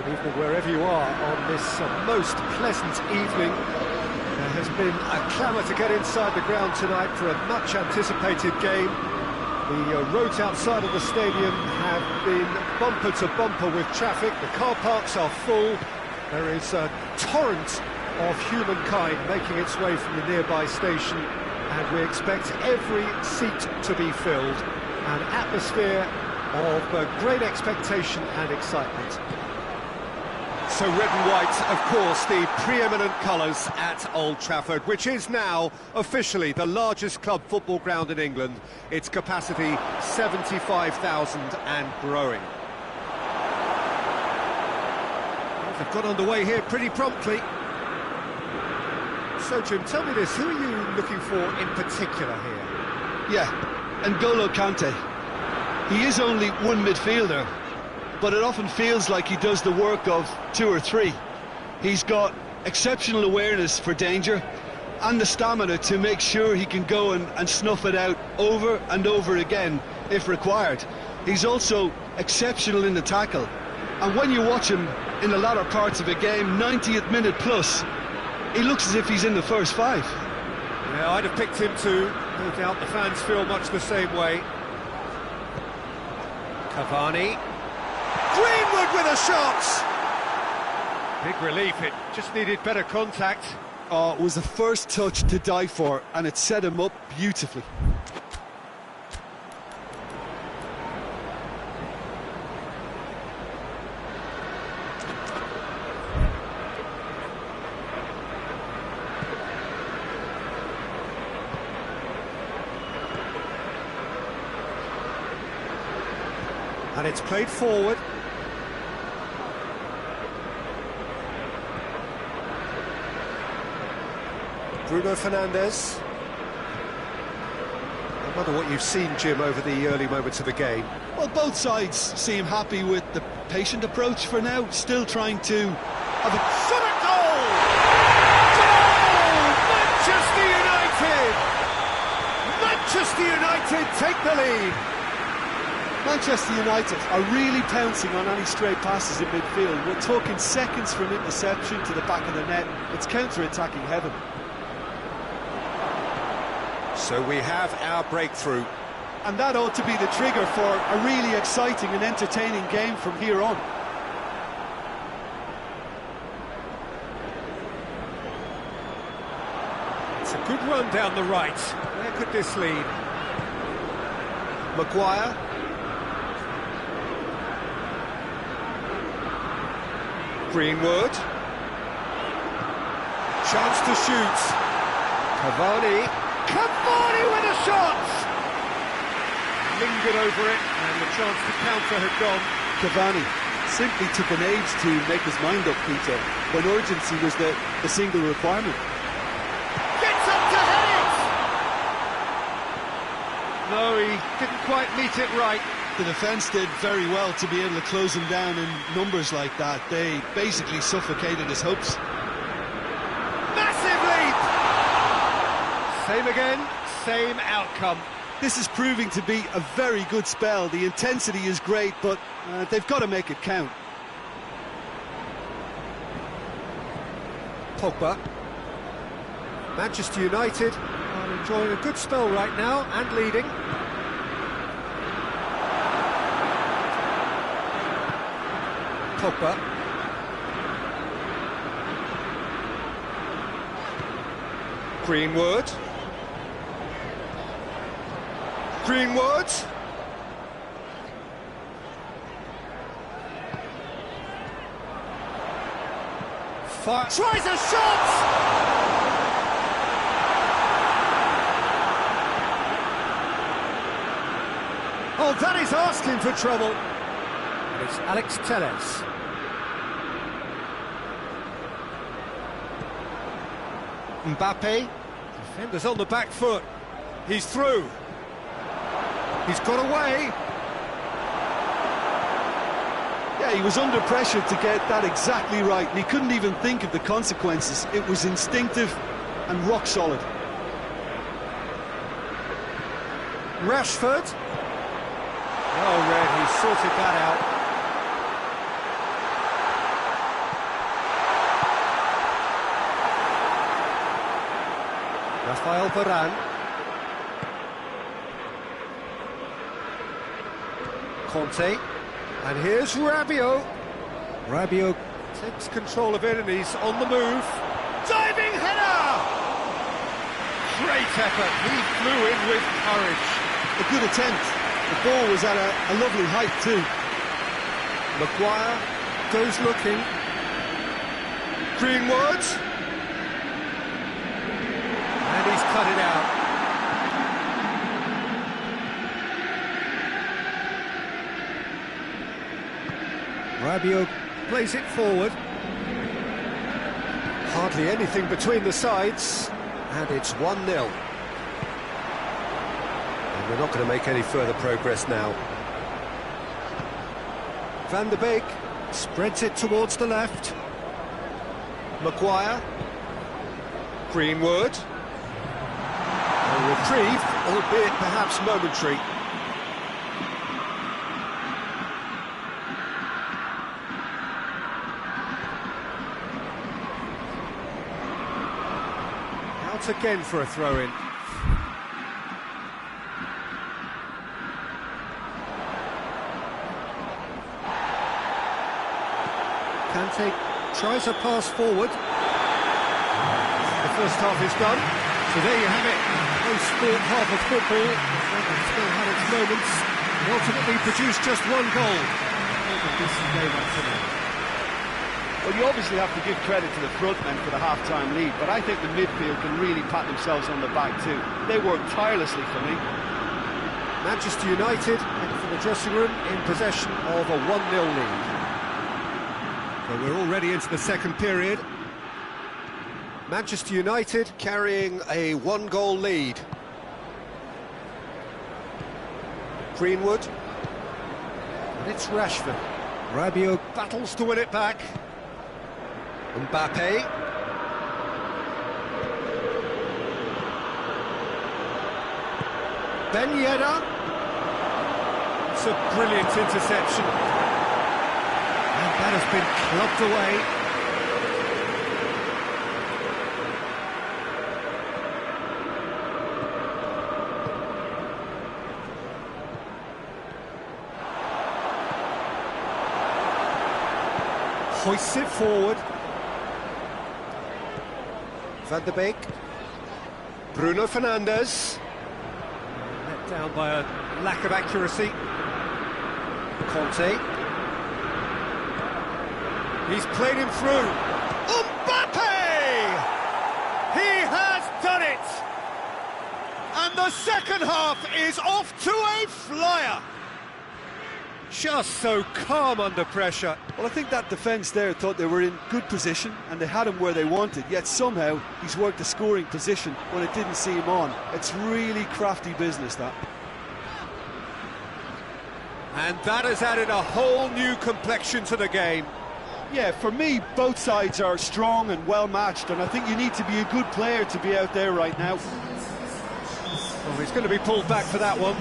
Evening wherever you are on this most pleasant evening. There has been a clamour to get inside the ground tonight for a much-anticipated game. The roads outside of the stadium have been bumper to bumper with traffic. The car parks are full. There is a torrent of humankind making its way from the nearby station, and we expect every seat to be filled. An atmosphere of great expectation and excitement. So red and white, of course, the pre-eminent colours at Old Trafford, which is now officially the largest club football ground in England. Its capacity 75,000 and growing. Well, they've got underway here pretty promptly. So Jim, tell me this, who are you looking for in particular here? Yeah, N'Golo Kante. He is only one midfielder, but it often feels like he does the work of two or three. He's got exceptional awareness for danger and the stamina to make sure he can go and snuff it out over and over again if required. He's also exceptional in the tackle, and when you watch him in the latter parts of a game, 90th minute plus, he looks as if he's in the first five. Yeah, I'd have picked him too. No doubt the fans feel much the same way. Cavani. Greenwood with a shot! Big relief, it just needed better contact. Oh, it was the first touch to die for, and it set him up beautifully. And it's played forward. Bruno Fernandes. I wonder what you've seen, Jim, over the early moments of the game. Well, both sides seem happy with the patient approach for now, still trying to have a... Shot at goal! Goal! Manchester United! Manchester United take the lead! Manchester United are really pouncing on any stray passes in midfield. We're talking seconds from interception to the back of the net. It's counter-attacking heaven. So we have our breakthrough. And that ought to be the trigger for a really exciting and entertaining game from here on. It's a good run down the right. Where could this lead? Maguire. Greenwood. Chance to shoot. Cavani. Cavani with a shot! Lingered over it, and the chance to counter had gone. Cavani simply took an age to make his mind up, Peter, when urgency was the single requirement. Gets up to head it! No, he didn't quite meet it right. The defence did very well to be able to close him down in numbers like that. They basically suffocated his hopes. Massive leap! Same again, same outcome. This is proving to be a very good spell. The intensity is great, but they've got to make it count. Pogba. Manchester United are enjoying a good spell right now and leading. Pogba. Greenwood. Greenwood. Tries a shot! Oh, that is asking for trouble. It's Alex Telles. Mbappe. Defenders on the back foot. He's through. He's got away. Yeah, he was under pressure to get that exactly right, and he couldn't even think of the consequences. It was instinctive and rock solid. Rashford. Oh, Red, he sorted that out. Rafael Varane. Conte. And here's Rabiot. Rabiot takes control of it and he's on the move. Diving header! Great effort. He flew in with courage. A good attempt. The ball was at a lovely height too. Maguire goes looking. Greenwood. And he's cut it out. Rabiot plays it forward. Hardly anything between the sides. And it's 1-0. And we're not going to make any further progress now. Van der Beek spreads it towards the left. Maguire. Greenwood. A reprieve, albeit perhaps momentary. Out again for a throw-in. Kante tries a pass forward. The first half is done. So there you have it. Post-sport half of football. It's still had its moments. And ultimately produced just one goal. This game up to now. Well, you obviously have to give credit to the front men for the half-time lead, but I think the midfield can really pat themselves on the back too. They worked tirelessly for me. Manchester United head for the dressing room in possession of a 1-0 lead. So we're already into the second period. Manchester United carrying a 1-goal lead. Greenwood. And it's Rashford. Rabiot battles to win it back. Mbappe. Ben Yedder. It's a brilliant interception. And that has been clubbed away. Hoists it forward. Van der Beek. Bruno Fernandes. Let down by a lack of accuracy. Conte. He's played him through. Mbappe! He has done it! And the second half is off to a flyer. Just so calm under pressure. Well, I think that defence there thought they were in good position and they had him where they wanted, yet somehow he's worked a scoring position when it didn't see him on. It's really crafty business, that. And that has added a whole new complexion to the game. Yeah, for me, both sides are strong and well matched, and I think you need to be a good player to be out there right now. Well, he's going to be pulled back for that one.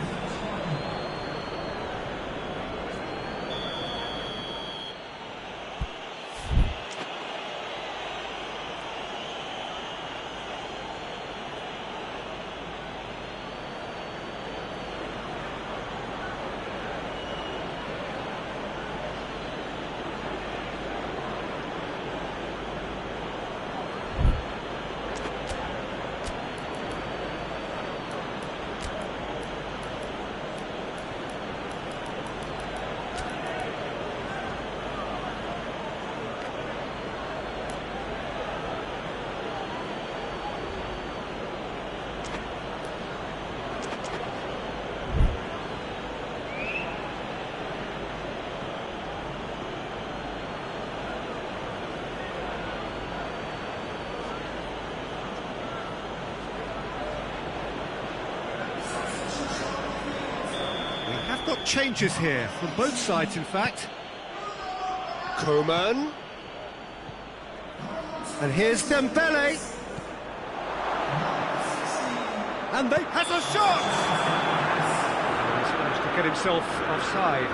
Got changes here from both sides, in fact. Coman. And here's Dembele. And they has a shot! He's managed to get himself offside.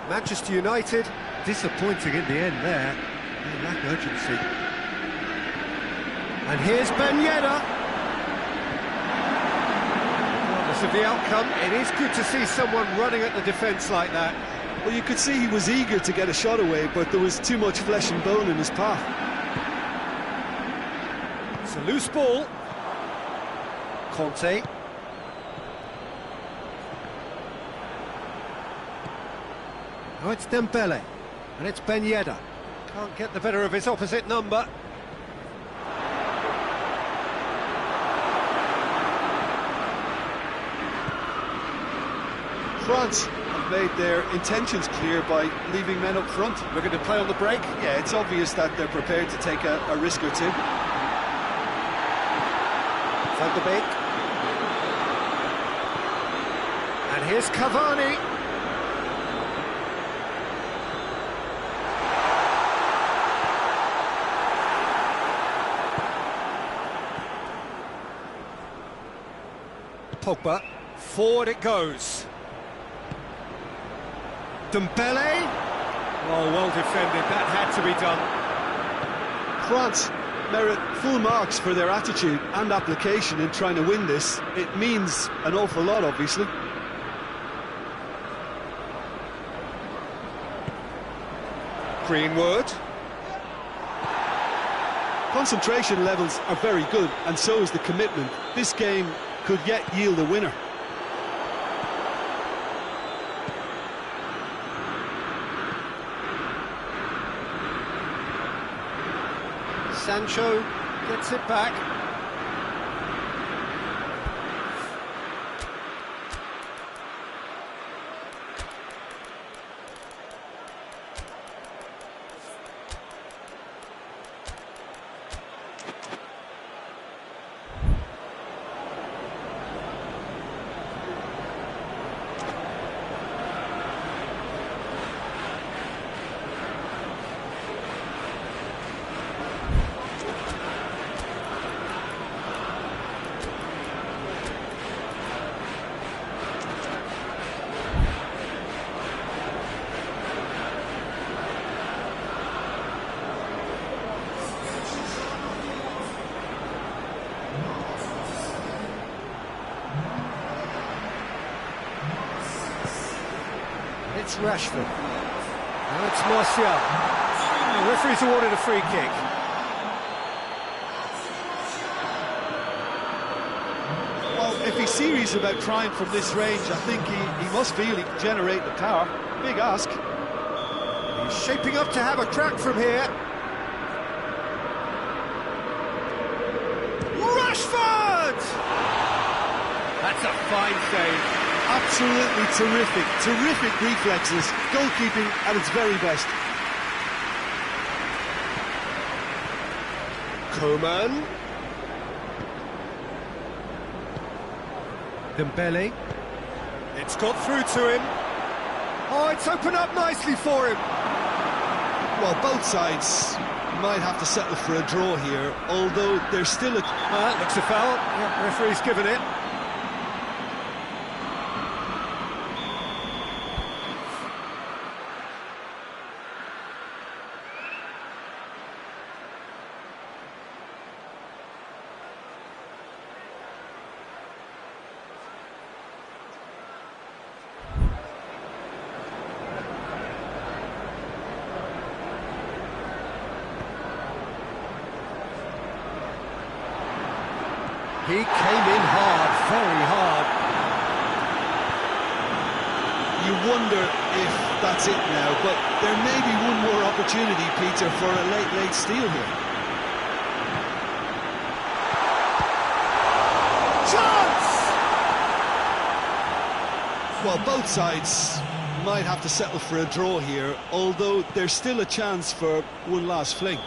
Manchester United, disappointing in the end there. They lack urgency. And here's Ben Yedder. Regardless of the outcome, it is good to see someone running at the defence like that. Well, you could see he was eager to get a shot away, but there was too much flesh and bone in his path. It's a loose ball. Conte. Oh, it's Dembele, and it's Ben Yedder. Can't get the better of his opposite number. France have made their intentions clear by leaving men up front. Looking to play on the break. Yeah, it's obvious that they're prepared to take a risk or two. Van der Beek. And here's Cavani. Pogba. Forward it goes. Dembele. Oh, well defended. That had to be done. France merit full marks for their attitude and application in trying to win this. It means an awful lot, obviously. Greenwood. Concentration levels are very good, and so is the commitment. This game could yet yield a winner. Sancho gets it back. It's Rashford. Now it's Martial. The referee's awarded a free kick. Well, if he's serious about trying from this range, I think he must feel he can generate the power. Big ask. He's shaping up to have a crack from here. Rashford! That's a fine save. Absolutely terrific reflexes, goalkeeping at its very best. Coman. Dembele. It's got through to him. Oh, it's opened up nicely for him. Well, both sides might have to settle for a draw here, although there's still a... Looks a foul. Yeah, referee's given it. He came in hard, very hard. You wonder if that's it now, but there may be one more opportunity, Peter, for a late steal here. Chance! Well, both sides might have to settle for a draw here, although there's still a chance for one last fling.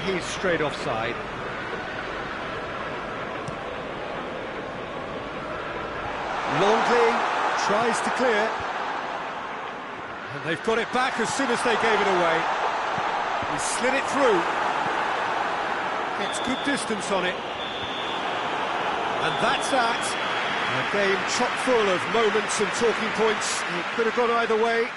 He's straight offside. Longley tries to clear. And they've got it back as soon as they gave it away. He slid it through. Gets good distance on it. And that's that. A game chock full of moments and talking points. It could have gone either way,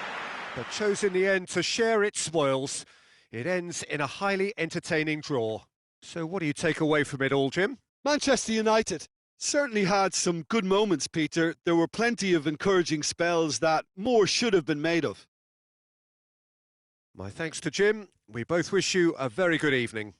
but chose in the end to share its spoils. It ends in a highly entertaining draw. So what do you take away from it all, Jim? Manchester United certainly had some good moments, Peter. There were plenty of encouraging spells that more should have been made of. My thanks to Jim. We both wish you a very good evening.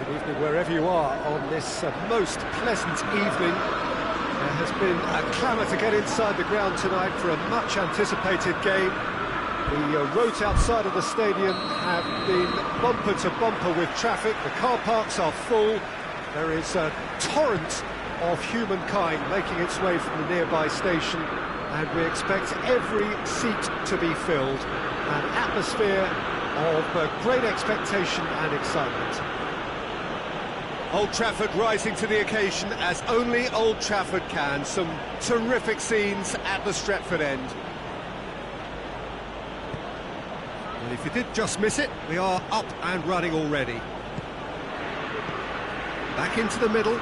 Good evening wherever you are on this most pleasant evening. There has been a clamour to get inside the ground tonight for a much anticipated game. The roads outside of the stadium have been bumper to bumper with traffic. The car parks are full. There is a torrent of humankind making its way from the nearby station, and we expect every seat to be filled. An atmosphere of great expectation and excitement. Old Trafford rising to the occasion as only Old Trafford can. Some terrific scenes at the Stretford end. And if you did just miss it, we are up and running already. Back into the middle.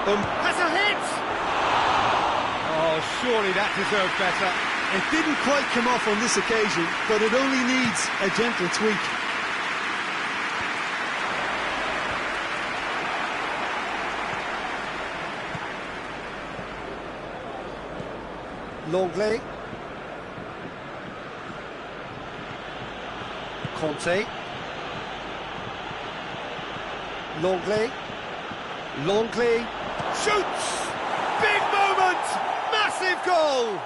Has a hit! Oh, surely that deserved better. It didn't quite come off on this occasion, but it only needs a gentle tweak. Longley. Conte. Longley. Longley. Shoots! Big moment! Massive goal!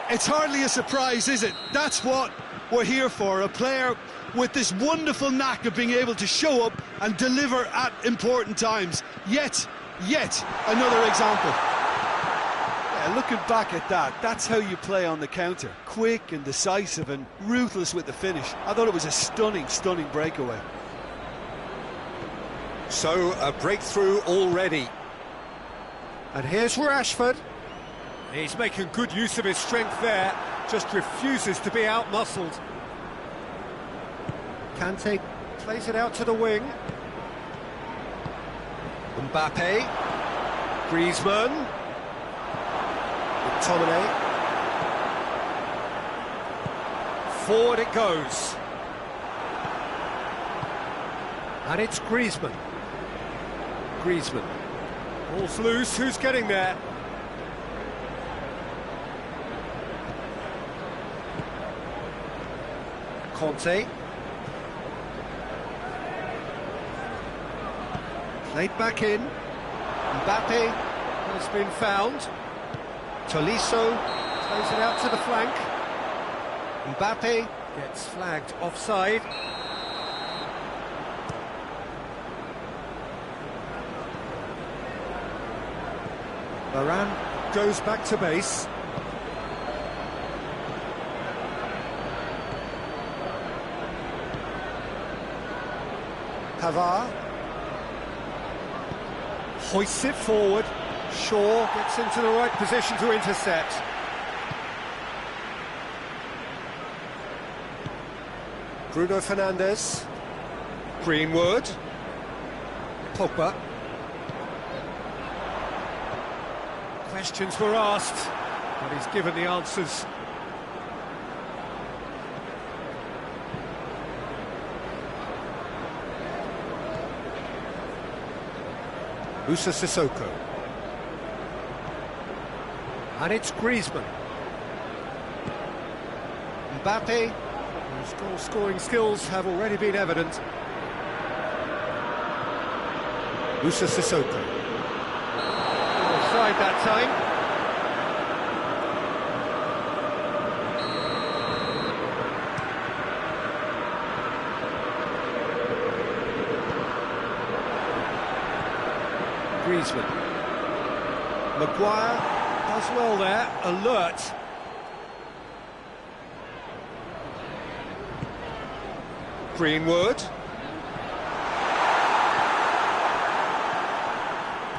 It's hardly a surprise, is it? That's what we're here for, a player with this wonderful knack of being able to show up and deliver at important times. Yet another example. Yeah, looking back at that, that's how you play on the counter. Quick and decisive and ruthless with the finish. I thought it was a stunning breakaway. So, a breakthrough already. And here's Rashford. He's making good use of his strength there, just refuses to be outmuscled. Kante plays it out to the wing. Mbappe. Griezmann. McTominay. Forward it goes. And it's Griezmann. Ball's loose, who's getting there? Conte. Played back in. Mbappe has been found. Tolisso plays it out to the flank. Mbappe gets flagged offside. Varane goes back to base. Pavard hoists it forward. Shaw gets into the right position to intercept. Bruno Fernandes. Greenwood. Pogba. Questions were asked, but he's given the answers. Moussa Sissoko. And it's Griezmann. Mbappe, whose goal-scoring skills have already been evident. Moussa Sissoko. Offside that time. Griezmann. Maguire does well there, alert. Greenwood.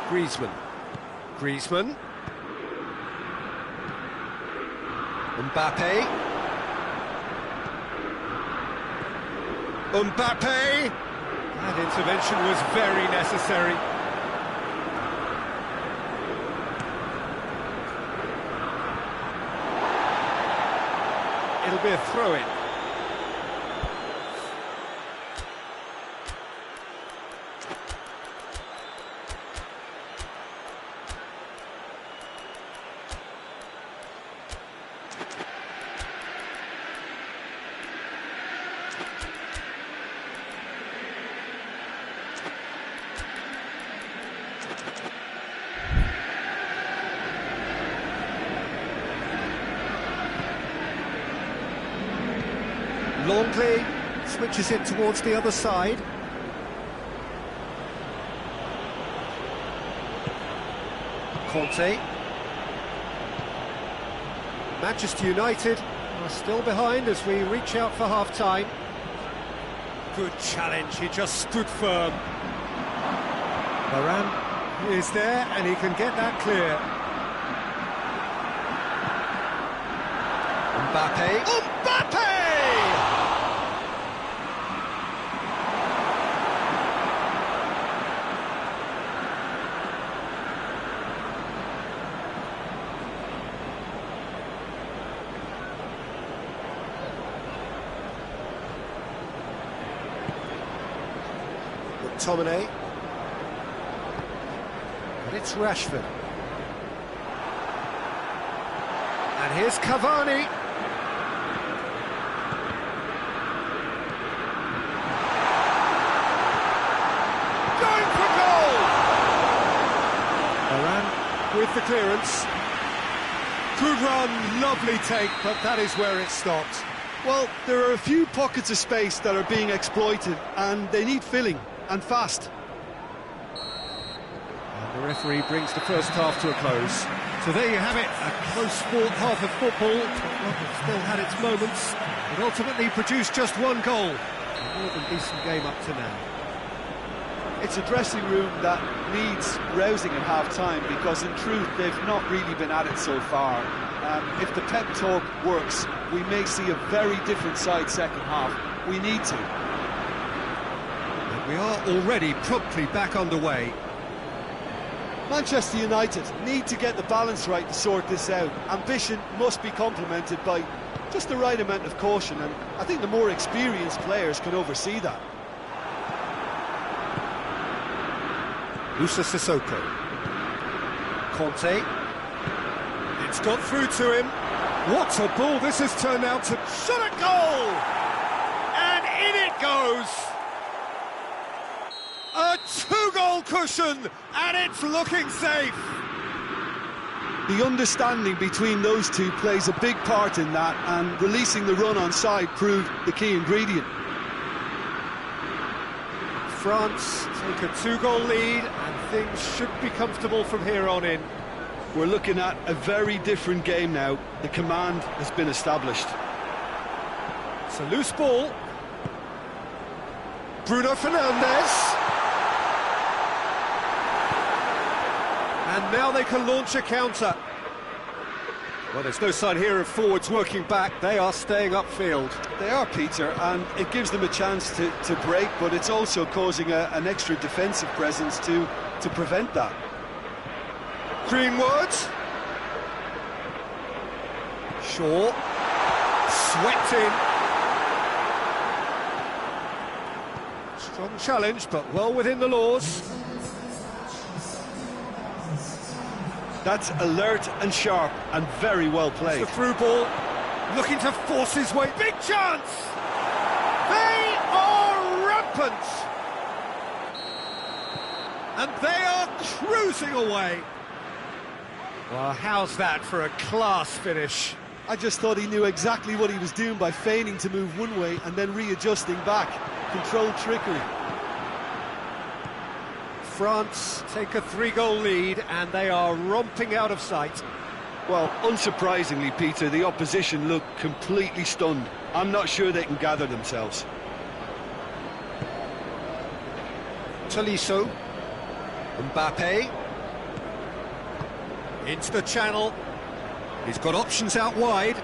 Griezmann. Mbappe. That intervention was very necessary. It'll be a throw-in. Longley switches it towards the other side. Conte. Manchester United are still behind as we reach out for half-time. Good challenge, he just stood firm. Varane is there and he can get that clear. Mbappe. McTominay. And it's Rashford. And here's Cavani. Going for goal! Varane with the clearance. Good run, lovely take, but that is where it stopped. Well, there are a few pockets of space that are being exploited, and they need filling, and fast. And the referee brings the first half to a close. So there you have it, a close-fought half of football. Tottenham still had its moments, but ultimately produced just one goal. A more than decent game up to now. It's a dressing room that needs rousing at half-time, because in truth they've not really been at it so far. If the pep talk works, we may see a very different side second half. We need to. And we are already promptly back underway. Manchester United need to get the balance right to sort this out. Ambition must be complemented by just the right amount of caution, and I think the more experienced players can oversee that. Musa Sissoko. Conte. It's got through to him. What a ball this has turned out to. Shot at goal! And in it goes! A two-goal cushion, and it's looking safe! The understanding between those two plays a big part in that, and releasing the run on side proved the key ingredient. France take a two-goal lead, and things should be comfortable from here on in. We're looking at a very different game now. The command has been established. It's a loose ball. Bruno Fernandes. And now they can launch a counter. Well, there's no sign here of forwards working back. They are staying upfield. They are, Peter, and it gives them a chance to break, but it's also causing an extra defensive presence to prevent that. Greenwood. Shaw. Swept in. Strong challenge, but well within the laws. That's alert and sharp and very well played. It's the through ball, looking to force his way. Big chance! They are rampant! And they are cruising away. Well, how's that for a class finish? I just thought he knew exactly what he was doing by feigning to move one way and then readjusting back. Controlled trickery. France take a three-goal lead, and they are romping out of sight. Well, unsurprisingly, Peter, the opposition look completely stunned. I'm not sure they can gather themselves. Tolisso. Mbappe. Into the channel. He's got options out wide.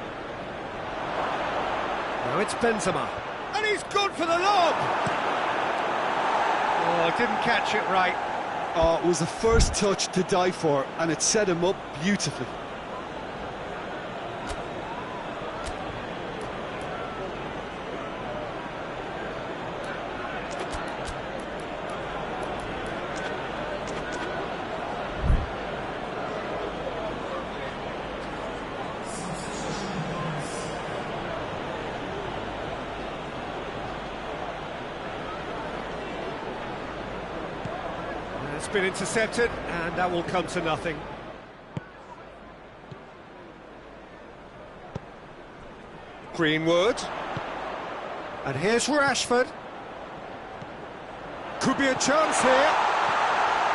Now it's Benzema. And he's gone for the lob! Oh, didn't catch it right. Oh, it was the first touch to die for, and it set him up beautifully. It's been intercepted, and that will come to nothing. Greenwood. And here's Rashford. Could be a chance here.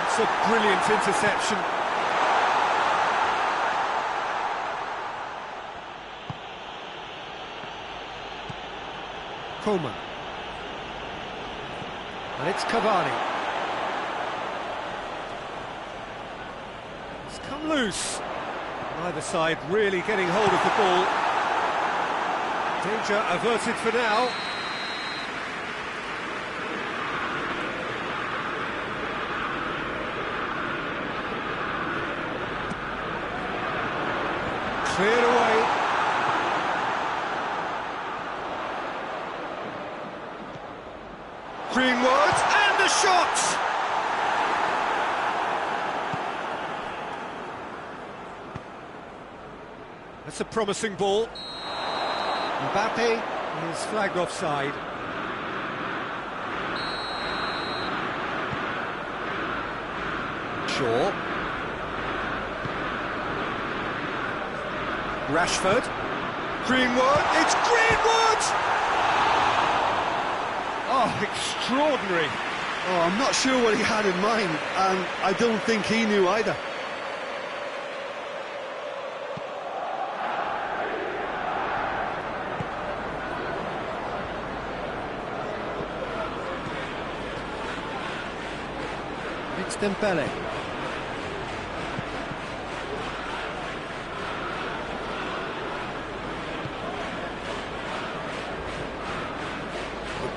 It's a brilliant interception. Coleman. And it's Cavani. Come loose. Neither side really getting hold of the ball. Danger averted for now. Cleared away. Greenwood, and the shot! That's a promising ball. Mbappe is flagged offside. Shaw. Rashford. Greenwood, it's Greenwood! Oh, extraordinary. Oh, I'm not sure what he had in mind, and I don't think he knew either. It's Dembele.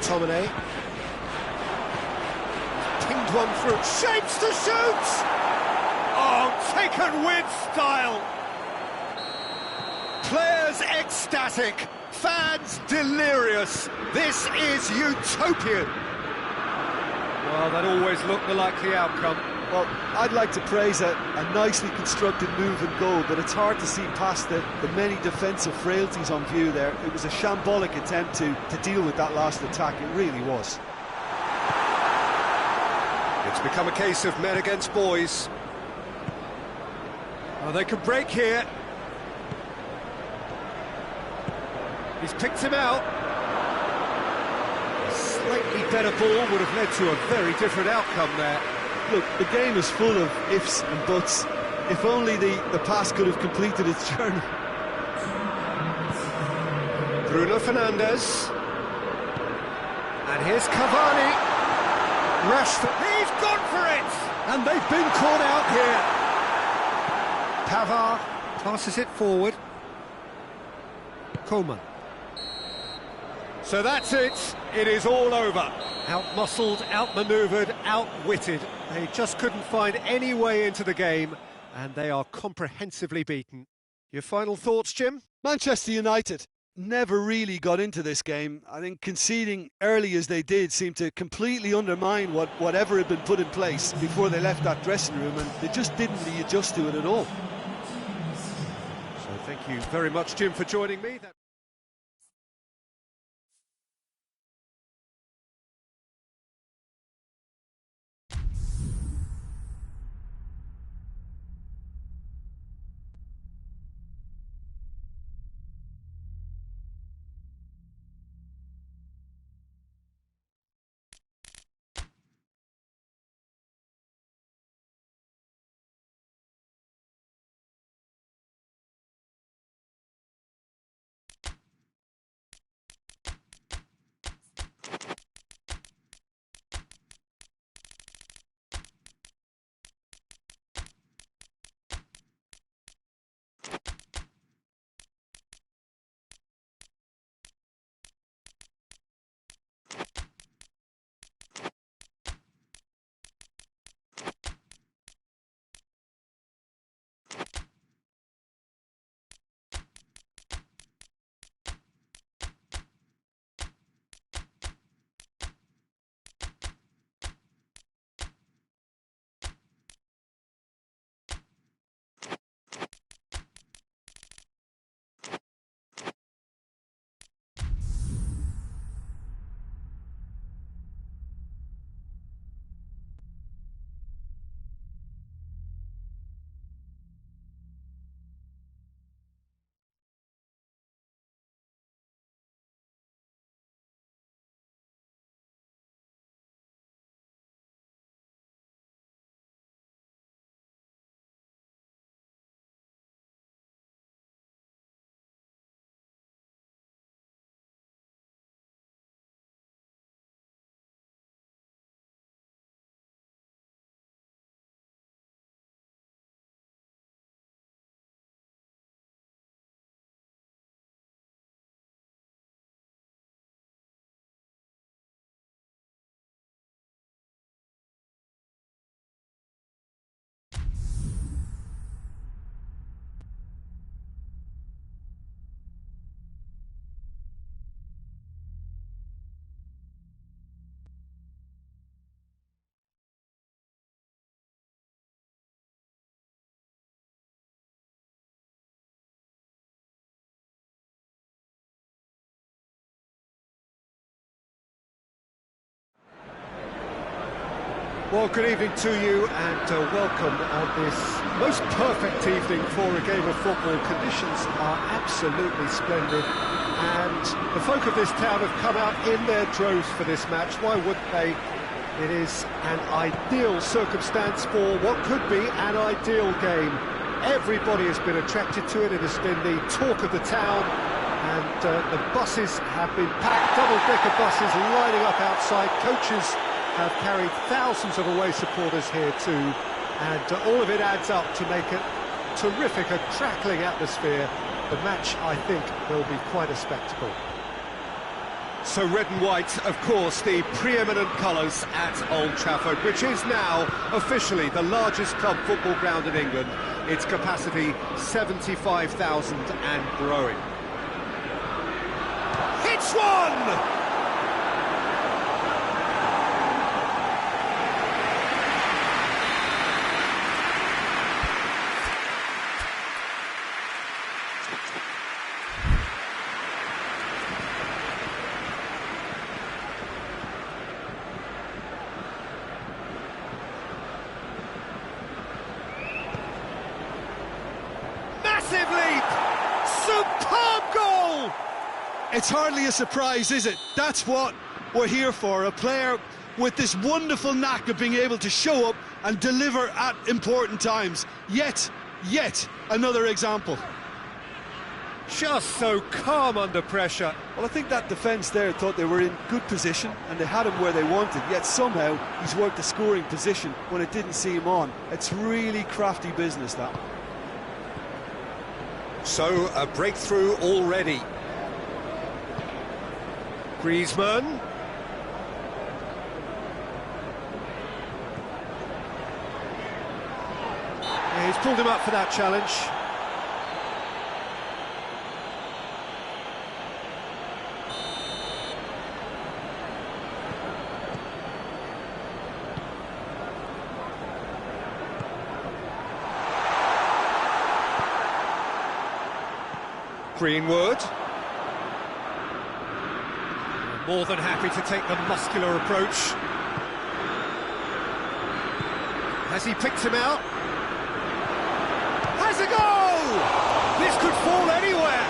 McTominay. Pinged one through. Shapes to shoot! Oh, taken with style. Players ecstatic. Fans delirious. This is utopian. Well, that always looked the likely outcome. Well, I'd like to praise a nicely constructed move and goal, but it's hard to see past the many defensive frailties on view there. It was a shambolic attempt to deal with that last attack, it really was. It's become a case of men against boys. Oh, they could break here. He's picked him out. A slightly better ball would have led to a very different outcome there. Look, the game is full of ifs and buts. If only the pass could have completed its journey. Bruno Fernandes. And here's Cavani. Rashford. He's gone for it! And they've been caught out here. Pavard passes it forward. Coleman. So that's it. It is all over. Out-muscled, out-manoeuvred, outwitted. They just couldn't find any way into the game, and they are comprehensively beaten. Your final thoughts, Jim? Manchester United never really got into this game. I think conceding early as they did seemed to completely undermine whatever had been put in place before they left that dressing room, and they just didn't readjust to it at all. So thank you very much, Jim, for joining me. Well, good evening to you and welcome on this most perfect evening for a game of football. Conditions are absolutely splendid and the folk of this town have come out in their droves for this match. Why wouldn't they? It is an ideal circumstance for what could be an ideal game. Everybody has been attracted to it. It has been the talk of the town and the buses have been packed, double-decker buses lining up outside. Coaches have carried thousands of away supporters here too, and all of it adds up to make it terrific, a crackling atmosphere. The match, I think, will be quite a spectacle. So red and white, of course, the preeminent colours at Old Trafford, which is now officially the largest club football ground in England. Its capacity 75,000 and growing. Hits one! Leap! Superb goal! It's hardly a surprise, is it? That's what we're here for, a player with this wonderful knack of being able to show up and deliver at important times. Yet another example. Just so calm under pressure. Well, I think that defence there thought they were in good position and they had him where they wanted, yet somehow he's worked the scoring position when it didn't see him on. It's really crafty business, that. So, a breakthrough already. Griezmann. Yeah, he's pulled him up for that challenge. Greenwood. More than happy to take the muscular approach. Has he picked him out? Has a goal! This could fall anywhere!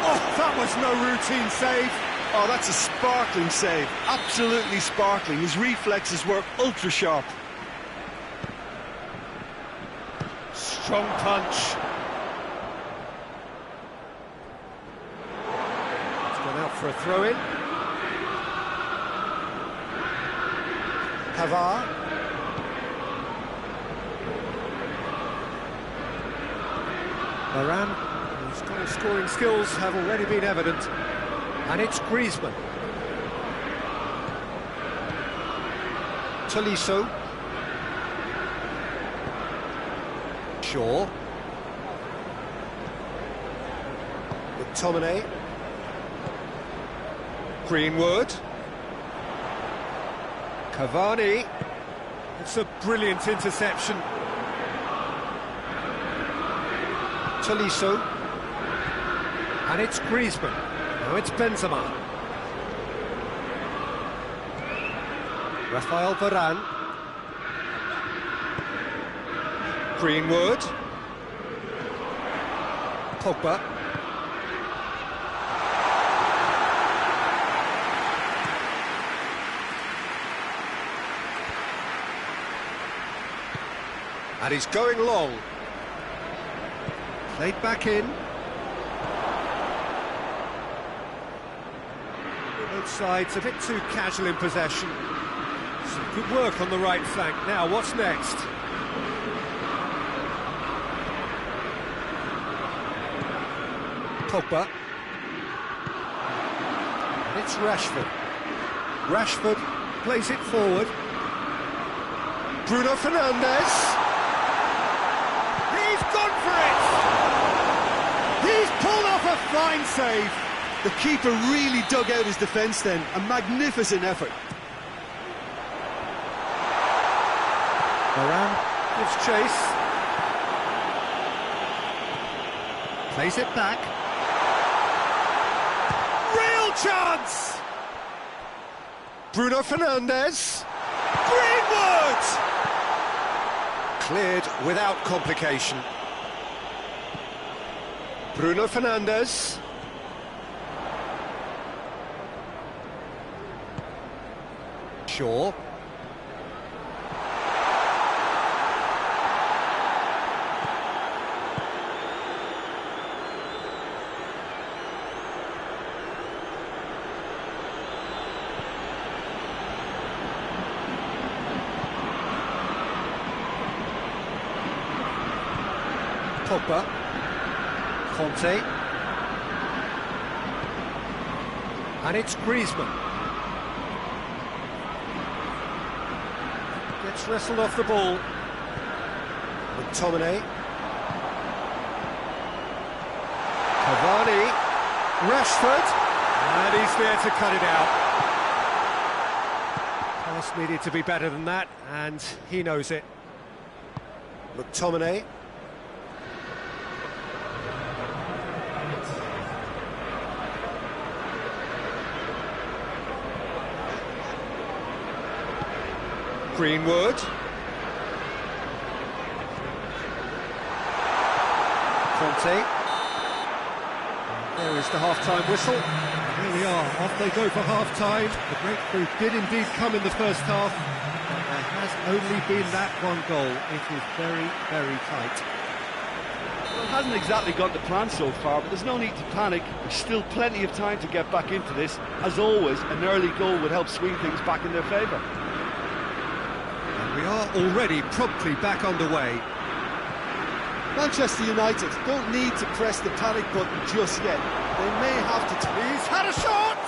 Oh, that was no routine save. Oh, that's a sparkling save. Absolutely sparkling. His reflexes were ultra sharp. Strong punch. Out for a throw-in. Pavard. Varane, whose goal scoring skills have already been evident. And it's Griezmann. Tolisso. Shaw. McTominay. Greenwood. Cavani. It's a brilliant interception. Tolisso. And it's Griezmann. Now it's Benzema. Rafael Varane. Greenwood. Pogba. And he's going long. Played back in. Both sides a bit too casual in possession. Some good work on the right flank. Now, what's next? Pogba. And it's Rashford. Rashford plays it forward. Bruno Fernandes. He's gone for it! He's pulled off a fine save. The keeper really dug out his defence then. A magnificent effort. Varane gives chase. Plays it back. Real chance! Bruno Fernandes. Greenwood! Cleared without complication. Bruno Fernandes. Shaw. Pogba. Conte. And it's Griezmann. Gets wrestled off the ball. McTominay. Cavani. Rashford. And he's there to cut it out. Pass needed to be better than that, and he knows it. McTominay. Greenwood. Conte. There is the half-time whistle. Here we are, off they go for half-time. The breakthrough did indeed come in the first half. There has only been that one goal. It is very, very tight. Well, it hasn't exactly gone to plan so far, but there's no need to panic. There's still plenty of time to get back into this. As always, an early goal would help swing things back in their favour. We are already promptly back underway. Manchester United don't need to press the panic button just yet. They may have to... He's had a shot!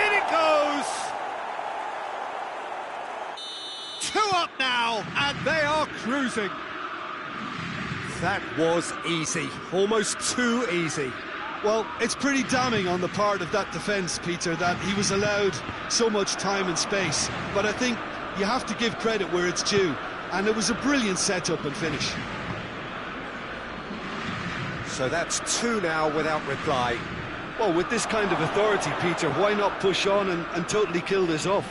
In it goes! 2 up now, and they are cruising. That was easy, almost too easy. Well, it's pretty damning on the part of that defence, Peter, that he was allowed so much time and space. But I think you have to give credit where it's due, and it was a brilliant setup and finish. So that's 2 now without reply. Well, with this kind of authority, Peter, why not push on and totally kill this off?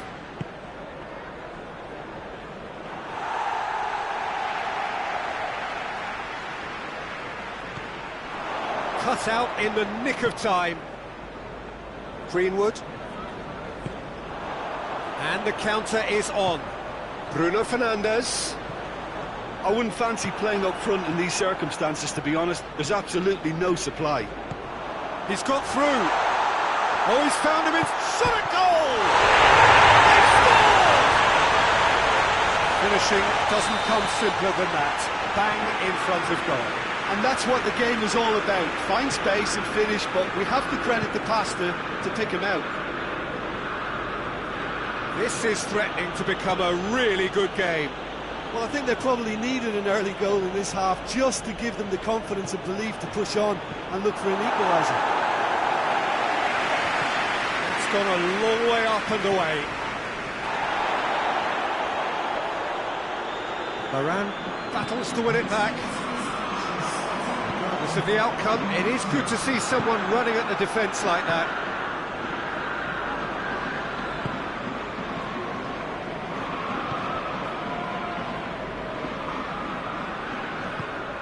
Cut out in the nick of time. Greenwood. And the counter is on. Bruno Fernandes. I wouldn't fancy playing up front in these circumstances, to be honest. There's absolutely no supply. He's got through. Oh, he's found him in... Shot at goal! They scored! Finishing doesn't come simpler than that. Bang in front of goal. And that's what the game is all about. Find space and finish, but we have to credit the passer to pick him out. This is threatening to become a really good game. Well, I think they probably needed an early goal in this half just to give them the confidence and belief to push on and look for an equaliser. It's gone a long way up and away. Varane battles to win it back. Regardless of the outcome, it is good to see someone running at the defence like that.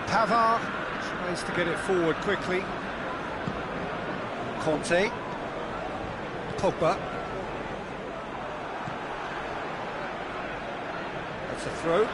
Pavard tries to get it forward quickly. Conte. Pogba. That's a throw.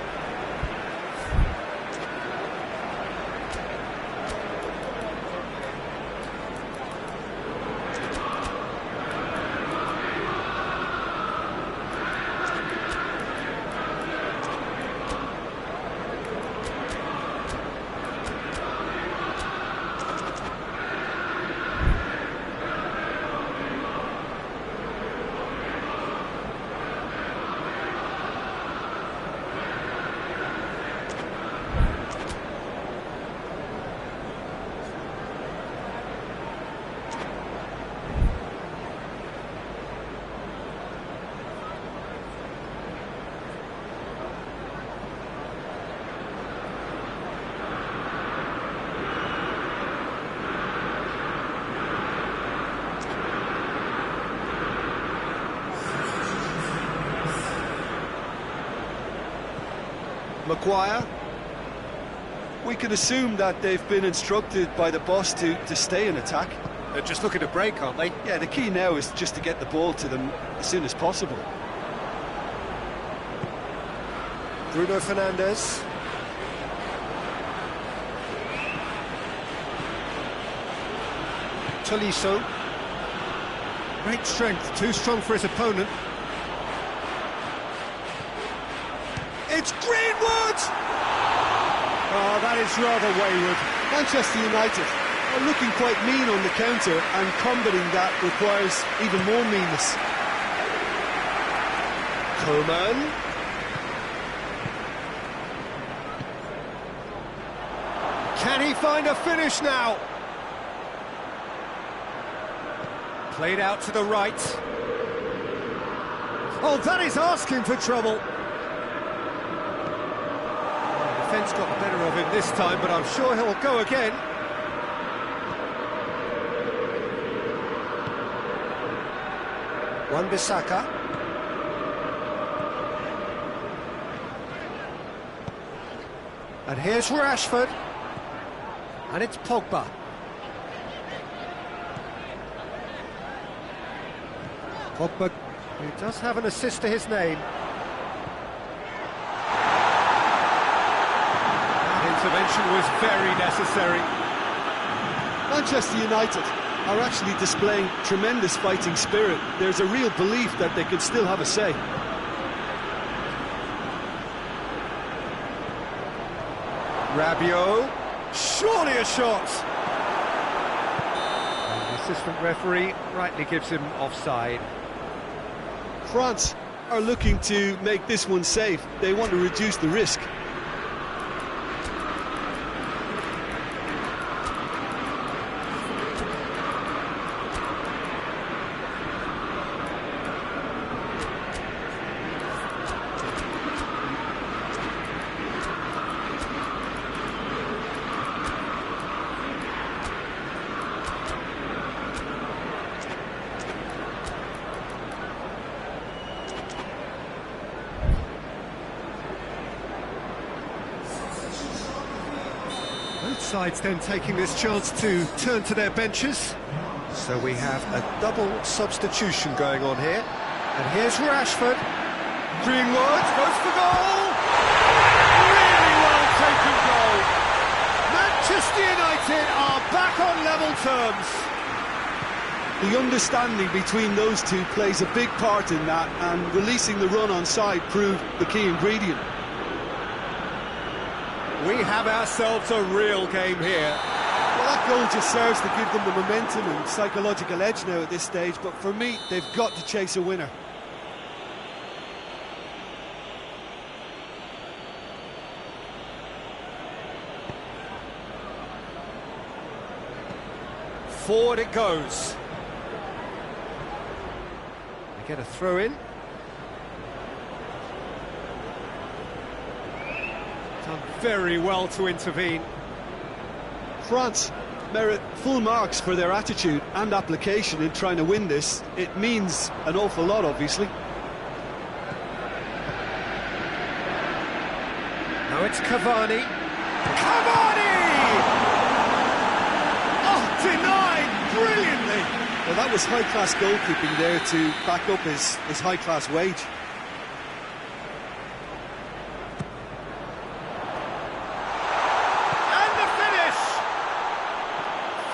Maguire. We can assume that they've been instructed by the boss to stay in attack. They're just looking to break, aren't they? Yeah, the key now is just to get the ball to them as soon as possible. Bruno Fernandes. Tolisso. Great strength, too strong for his opponent. It's Greenwood! Oh, that is rather wayward. Manchester United are looking quite mean on the counter, and combating that requires even more meanness. Coman. Can he find a finish now? Played out to the right. Oh, that is asking for trouble. The defence got the better of him this time, but I'm sure he'll go again. Wan-Bissaka. And here's Rashford. And it's Pogba. Pogba, who does have an assist to his name. That intervention was very necessary. Manchester United are actually displaying tremendous fighting spirit. There's a real belief that they can still have a say. Rabiot, surely a shot. And the assistant referee rightly gives him offside. France are looking to make this one safe. They want to reduce the risk. Both sides then taking this chance to turn to their benches. So we have a double substitution going on here. And here's Rashford. Greenwood goes for goal! Really well taken goal! Manchester United are back on level terms. The understanding between those two plays a big part in that, and releasing the run on side proved the key ingredient. We have ourselves a real game here. Well, that goal just serves to give them the momentum and psychological edge now at this stage, but for me, they've got to chase a winner. Forward it goes. They get a throw in. Done very well to intervene. France merit full marks for their attitude and application in trying to win this. It means an awful lot, obviously. Now it's Cavani. Cavani! Oh, denied brilliantly! Well, that was high-class goalkeeping there to back up his high-class wage.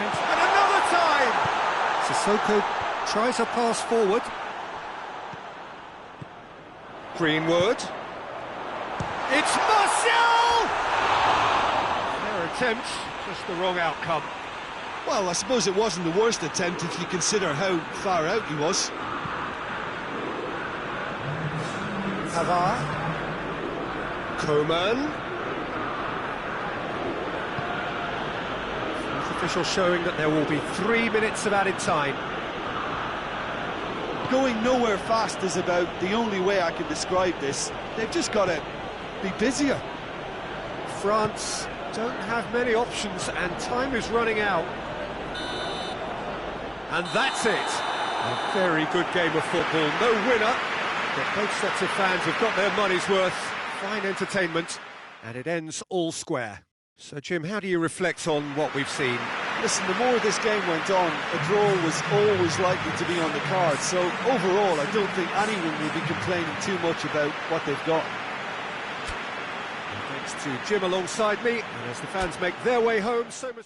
And another time! Sissoko tries a pass forward. Greenwood. It's Martial! Their attempt, just the wrong outcome. Well, I suppose it wasn't the worst attempt if you consider how far out he was. Pavard. Coman. Official showing that there will be 3 minutes of added time. Going nowhere fast is about the only way I can describe this. They've just got to be busier. France don't have many options and time is running out. And that's it. A very good game of football. No winner, but both sets of fans have got their money's worth. Fine entertainment. And it ends all square. So, Jim, how do you reflect on what we've seen? Listen, the more this game went on, a draw was always likely to be on the card. So, overall, I don't think anyone will be complaining too much about what they've got. Thanks to Jim alongside me, and as the fans make their way home, so much...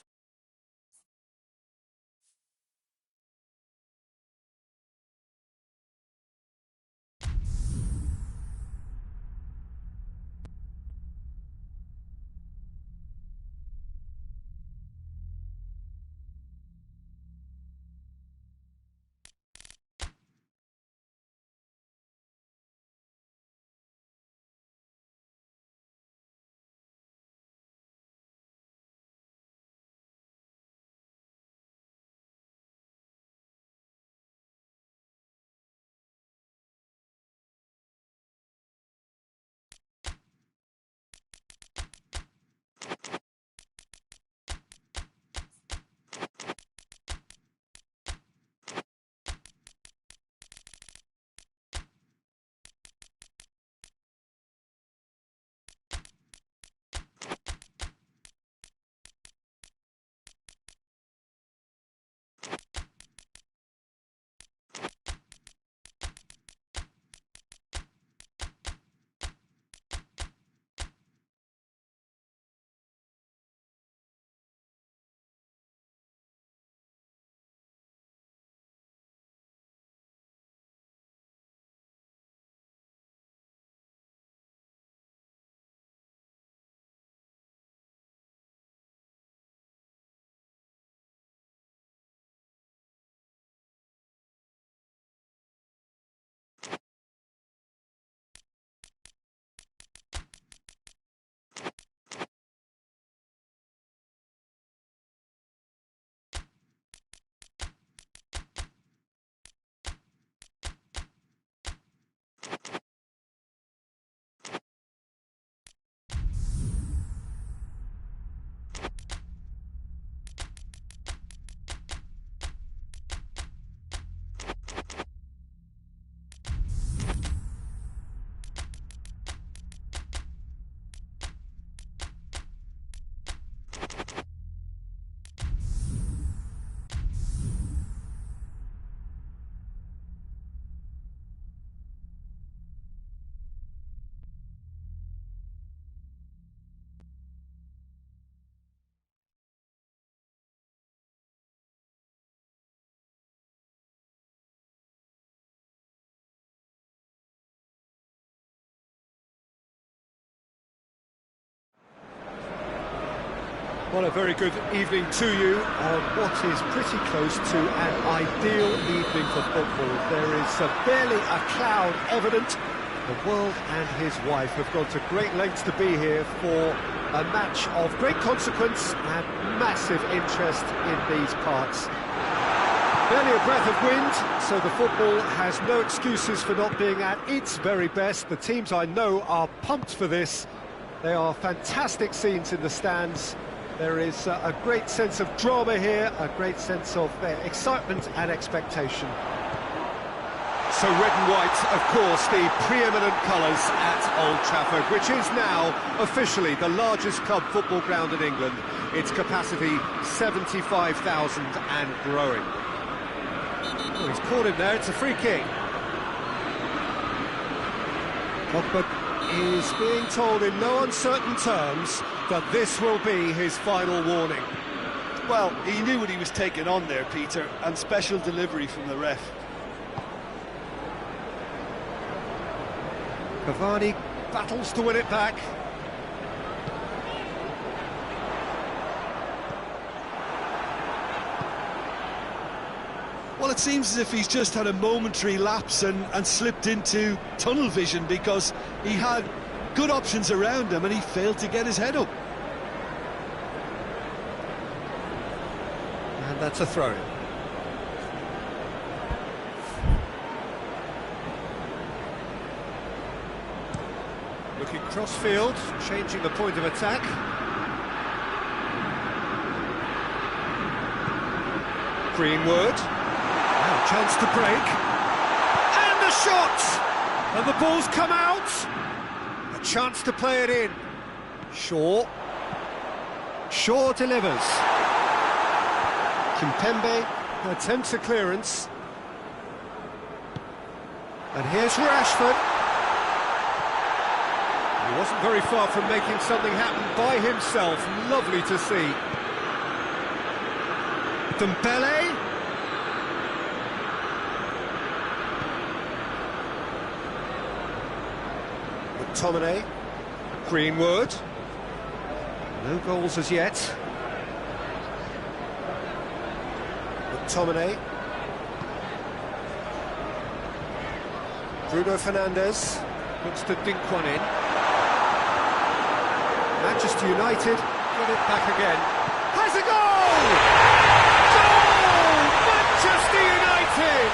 Well, a very good evening to you on what is pretty close to an ideal evening for football. There is barely a cloud evident. The world and his wife have gone to great lengths to be here for a match of great consequence and massive interest in these parts. Barely a breath of wind, so the football has no excuses for not being at its very best. The teams I know are pumped for this. They are fantastic scenes in the stands. There is a great sense of drama here, a great sense of excitement and expectation. So red and white, of course, the preeminent colours at Old Trafford, which is now officially the largest club football ground in England. Its capacity 75,000 and growing. Oh, he's caught him there, it's a free kick. Pogba is being told in no uncertain terms that this will be his final warning. Well, he knew what he was taking on there, Peter, and special delivery from the ref. Cavani battles to win it back. Well, it seems as if he's just had a momentary lapse and slipped into tunnel vision, because he had good options around him and he failed to get his head up. And that's a throw-in. Looking cross-field, changing the point of attack. Greenwood. Now a chance to break. And the shot! And the ball's come out! A chance to play it in. Shaw delivers. Kimpembe attempts a clearance. And here's Rashford. He wasn't very far from making something happen by himself. Lovely to see. Dembele. McTominay. Greenwood. No goals as yet. McTominay. Bruno Fernandes looks to dink one in. Manchester United get it back again. Has a goal! Goal! Manchester United!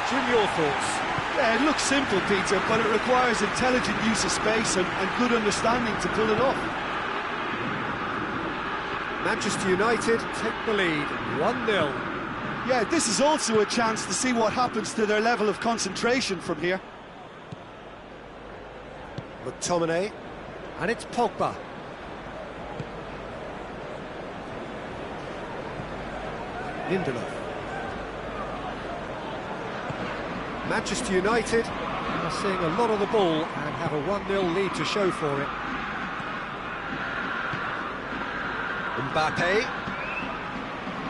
Jim, your thoughts? Yeah, it looks simple, Peter, but it requires intelligent use of space and good understanding to pull it off. Manchester United take the lead, 1-0. Yeah, this is also a chance to see what happens to their level of concentration from here. McTominay, and it's Pogba. Lindelof. Manchester United are seeing a lot of the ball and have a 1-0 lead to show for it. Mbappe.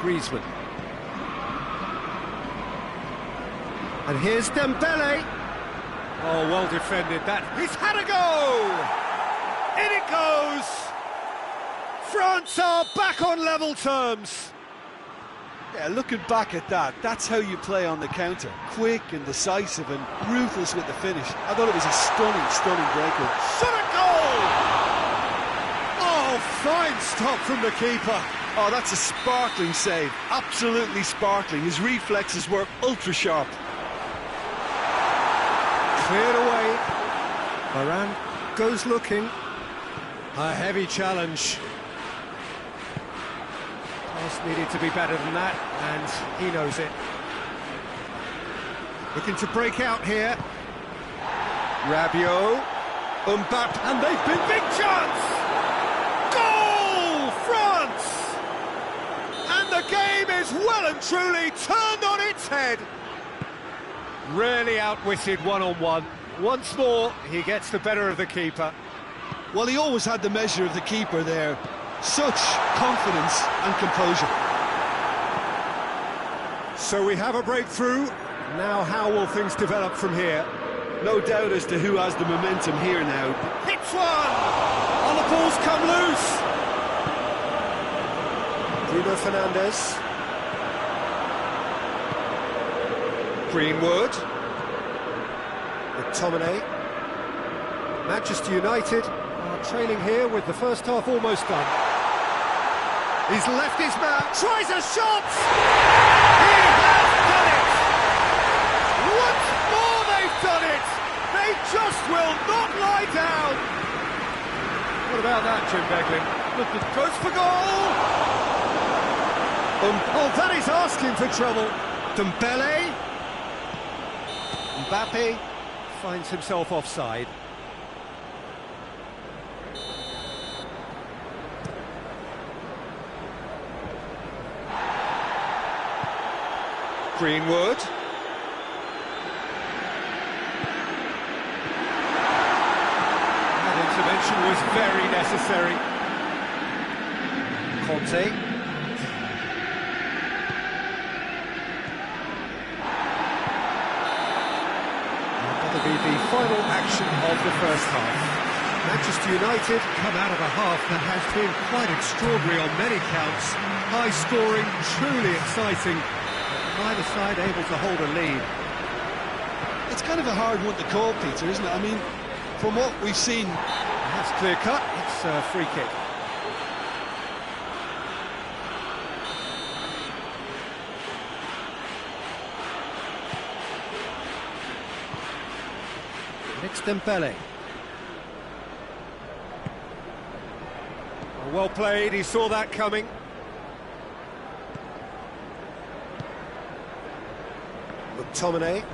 Griezmann. And here's Dembele. Oh, well defended that. He's had a go! In it goes! France are back on level terms. Yeah, looking back at that, that's how you play on the counter. Quick and decisive and ruthless with the finish. I thought it was a stunning breakaway. Shot a goal! Oh, fine stop from the keeper. Oh, that's a sparkling save. Absolutely sparkling. His reflexes were ultra sharp. Cleared away. Varane goes looking. A heavy challenge. Pass needed to be better than that, and he knows it. Looking to break out here. Rabiot. Mbappe, and they've been big chance! Goal! France! And the game is well and truly turned on its head. Really outwitted one-on-one. Once more, he gets the better of the keeper. Well, he always had the measure of the keeper there. Such confidence and composure. So we have a breakthrough. Now how will things develop from here? No doubt as to who has the momentum here now. Hits one! And the ball's come loose. Bruno Fernandes. Greenwood. McTominay. Manchester United are trailing here with the first half almost done. He's left his man, tries a shot! He has done it! Once more they've done it! They just will not lie down! What about that, Jim Beglin? Look, it goes for goal! Oh, that is asking for trouble. Dembele. Mbappe finds himself offside. Greenwood. That intervention was very necessary. Conte. That'll be the final action of the first half. Manchester United come out of a half that has been quite extraordinary on many counts. High scoring, truly exciting. Neither side able to hold a lead. It's kind of a hard one to call, Peter, isn't it? I mean, from what we've seen... That's clear cut, it's a free kick. It's Dembele. Well played, he saw that coming. McTominay.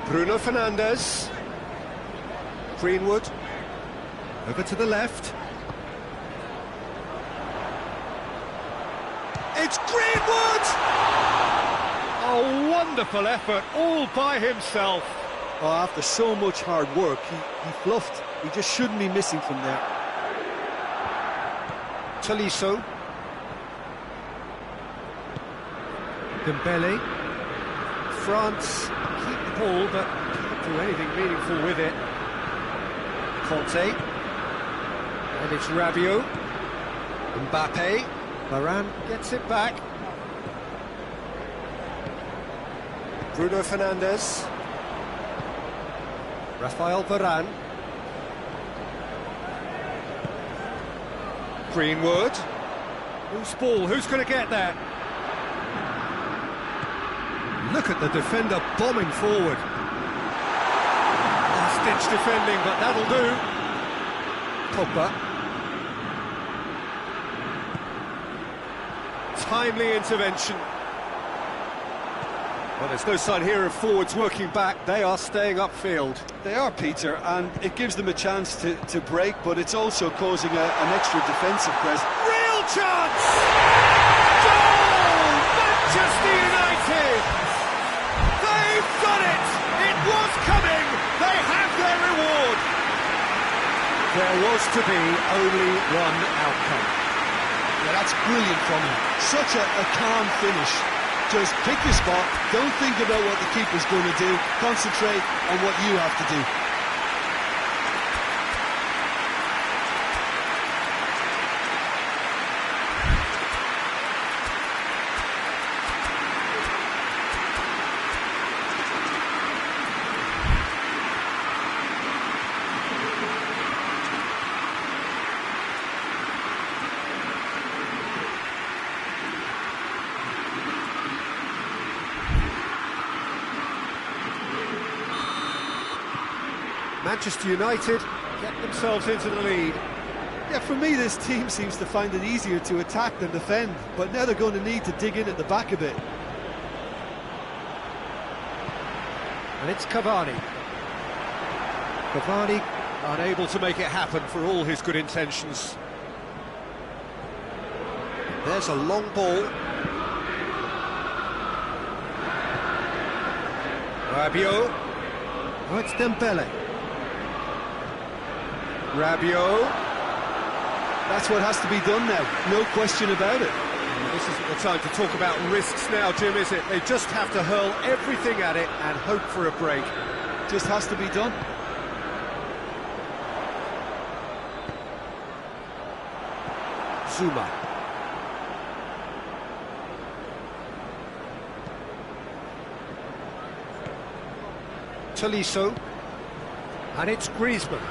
Bruno Fernandes. Greenwood. Over to the left. It's Greenwood! Oh, wonderful effort, all by himself. Oh, after so much hard work, he fluffed. He just shouldn't be missing from there. Tolisso. Dembele. France keep the ball, but can't do anything meaningful with it. Conte. And it's Rabiot. Mbappe. Varane gets it back. Bruno Fernandes. Rafael Varane. Greenwood. Who's ball? Who's going to get that? Look at the defender bombing forward. Last-ditch defending, but that'll do. Pogba. Timely intervention. Well, there's no sign here of forwards working back. They are staying upfield. They are, Peter, and it gives them a chance to break, but it's also causing an extra defensive press. Real chance! Goal! Manchester United! They've done it! It was coming! They have their reward! There was to be only one outcome. Yeah, that's brilliant from him. Such a calm finish. Just pick your spot, don't think about what the keeper's going to do, concentrate on what you have to do. Manchester United get themselves into the lead. Yeah, for me this team seems to find it easier to attack than defend, but now they're going to need to dig in at the back a bit. And it's Cavani. Cavani unable to make it happen for all his good intentions. There's a long ball. Rabiot. Oh, it's Dembele. Rabiot. That's what has to be done now, no question about it. This isn't the time to talk about risks now, Jim, is it? They just have to hurl everything at it and hope for a break. Just has to be done. Zuma. Tolisso. And it's Griezmann.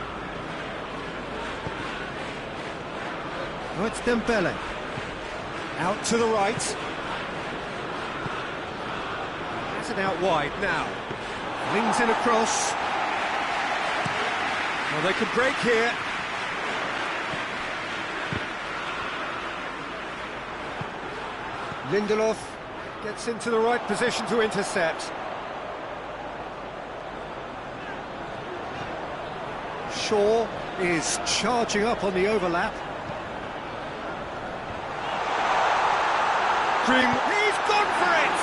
Oh, it's Dembele. Out to the right. That's it out wide now. Lings in across. Well, they could break here. Lindelof gets into the right position to intercept. Shaw is charging up on the overlap. He's gone for it!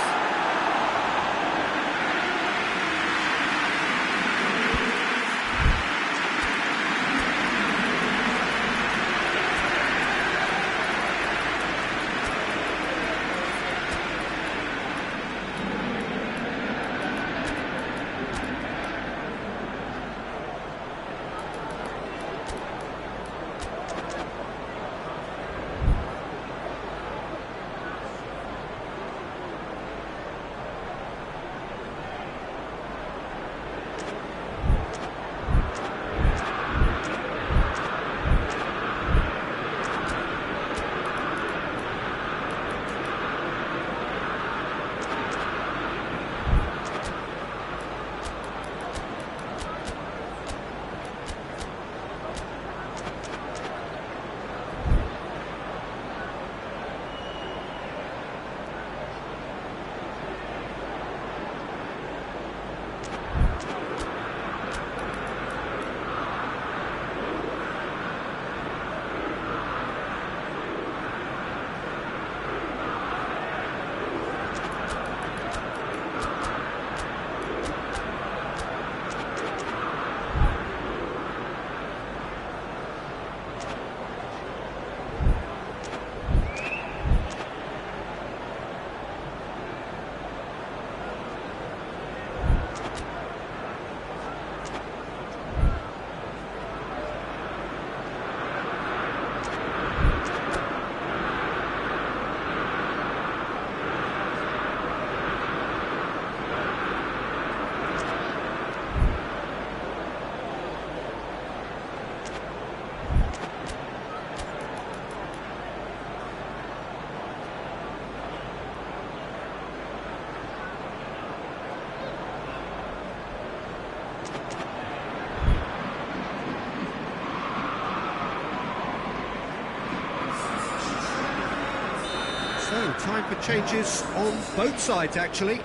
Time for changes on both sides, actually.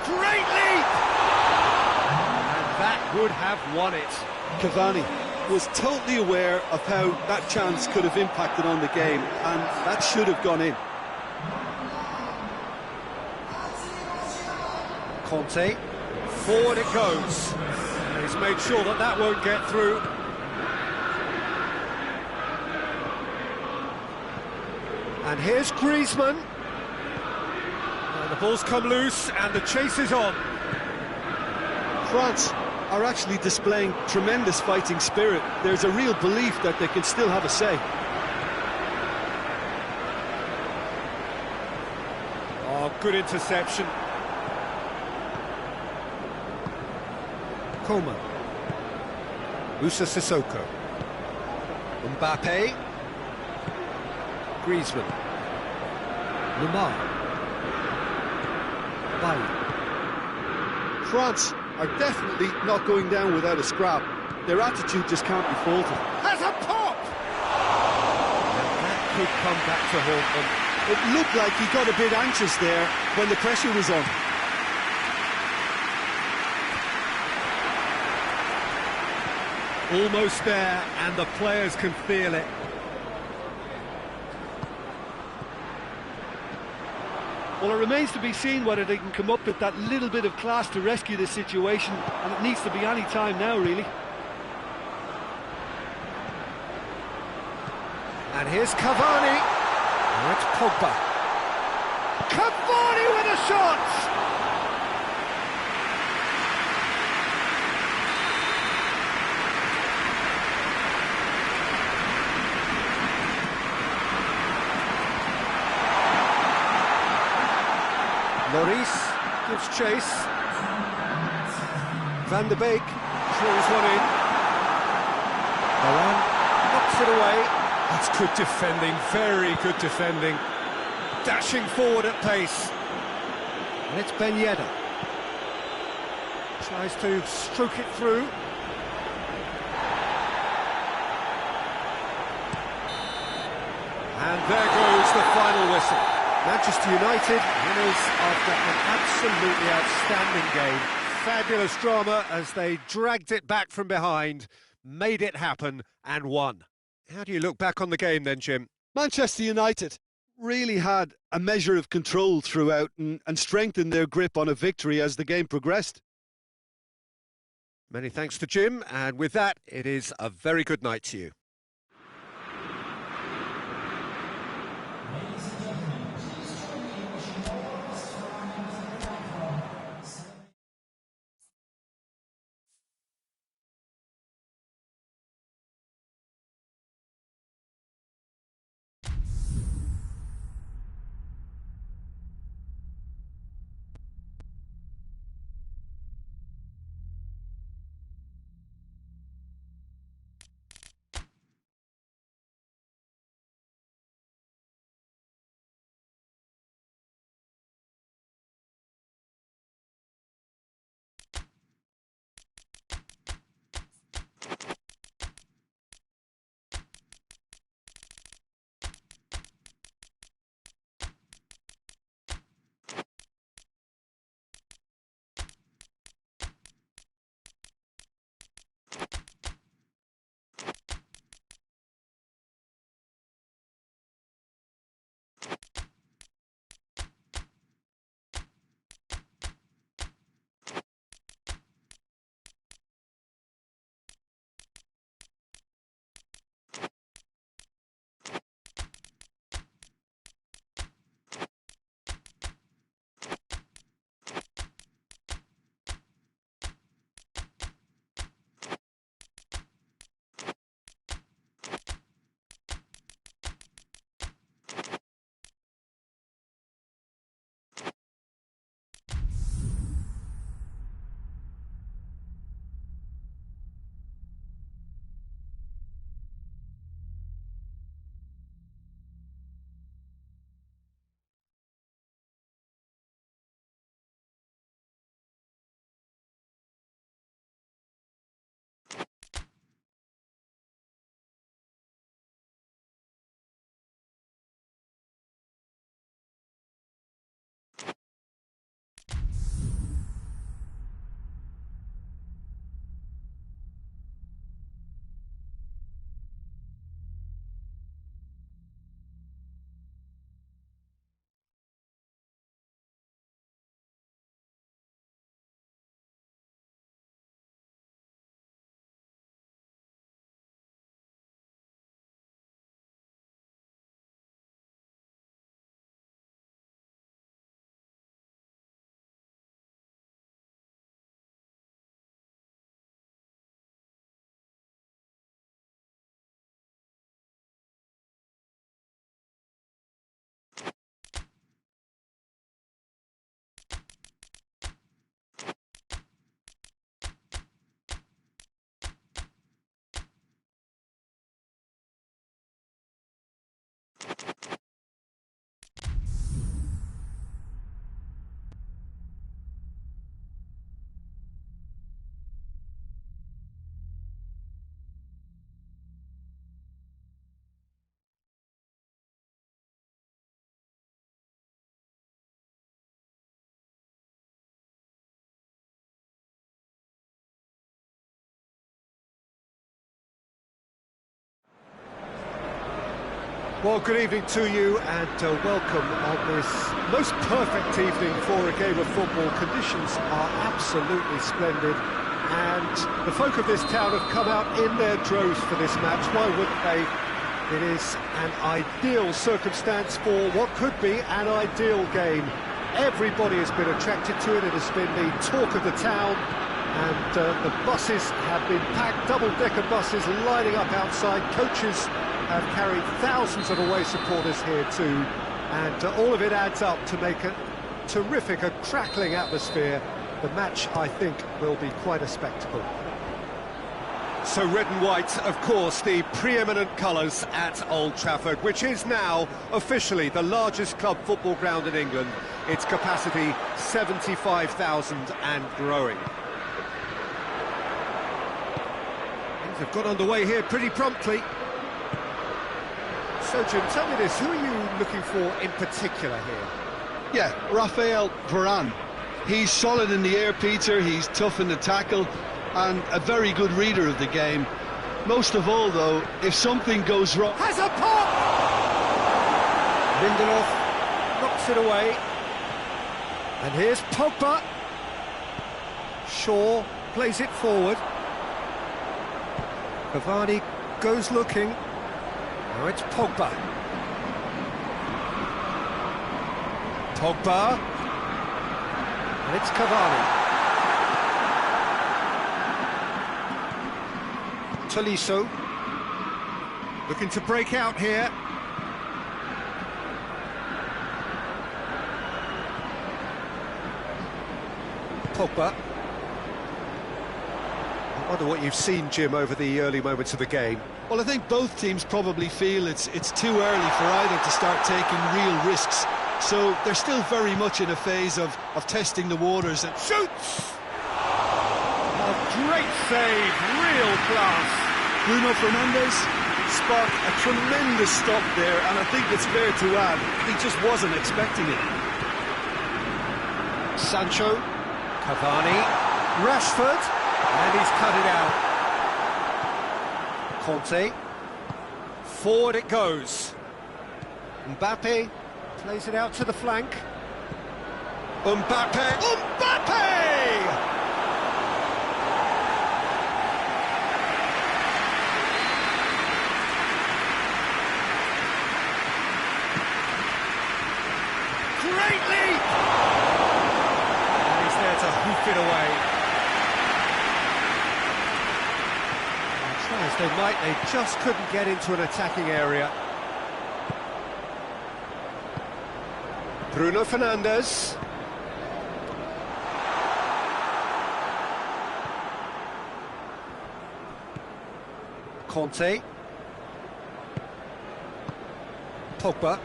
Great leap! And that would have won it. Cavani was totally aware of how that chance could have impacted on the game, and that should have gone in. Conte, forward it goes. He's made sure that that won't get through. And here's Griezmann. And the ball's come loose and the chase is on. France are actually displaying tremendous fighting spirit. There's a real belief that they can still have a say. Oh, good interception. Coman. Moussa Sissoko. Mbappe. Griezmann. Lemar. Bailly. France are definitely not going down without a scrap. Their attitude just can't be faulted. Has a pop! And that could come back to haunt them. It looked like he got a bit anxious there when the pressure was on. Almost there, and the players can feel it. Well, it remains to be seen whether they can come up with that little bit of class to rescue this situation, and it needs to be any time now, really. And here's Cavani. Now it's Pogba. Cavani with a shot! Lloris gives chase. Van de Beek throws one in. Varane knocks it away. That's good defending, very good defending. Dashing forward at pace. And it's Ben Yedder. Tries to stroke it through. And there goes the final whistle. Manchester United winners after an absolutely outstanding game. Fabulous drama as they dragged it back from behind, made it happen and won. How do you look back on the game then, Jim? Manchester United really had a measure of control throughout and strengthened their grip on a victory as the game progressed. Many thanks to Jim, and with that, it is a very good night to you. Well, good evening to you and welcome on this most perfect evening for a game of football. Conditions are absolutely splendid and the folk of this town have come out in their droves for this match. Why wouldn't they? It is an ideal circumstance for what could be an ideal game. Everybody has been attracted to it. It has been the talk of the town and the buses have been packed, double-decker buses lining up outside. Coaches have carried thousands of away supporters here too, and all of it adds up to make a terrific, a crackling atmosphere. The match, I think, will be quite a spectacle. So red and white, of course, the preeminent colours at Old Trafford, which is now officially the largest club football ground in England. Its capacity 75,000 and growing. Things have got underway here pretty promptly. So, Jim, tell me this, who are you looking for in particular here? Yeah, Raphael Varane. He's solid in the air, Peter, he's tough in the tackle, and a very good reader of the game. Most of all, though, if something goes wrong... Has a pop! Lindelof knocks it away. And here's Pogba. Shaw plays it forward. Cavani goes looking. Now it's Pogba. Pogba. And it's Cavani. Tolisso. Looking to break out here. Pogba. I wonder what you've seen, Jim, over the early moments of the game. Well, I think both teams probably feel it's too early for either to start taking real risks. So they're still very much in a phase of testing the waters. And shoots! A great save, real class. Bruno Fernandes sparked a tremendous stop there, and I think it's fair to add, he just wasn't expecting it. Sancho, Cavani, Rashford, and he's cut it out. Conte, forward it goes. Mbappe plays it out to the flank. Mbappe! Great leap! And he's there to hoof it away. Try as they might, they just couldn't get into an attacking area. Bruno Fernandes. Conte. Pogba.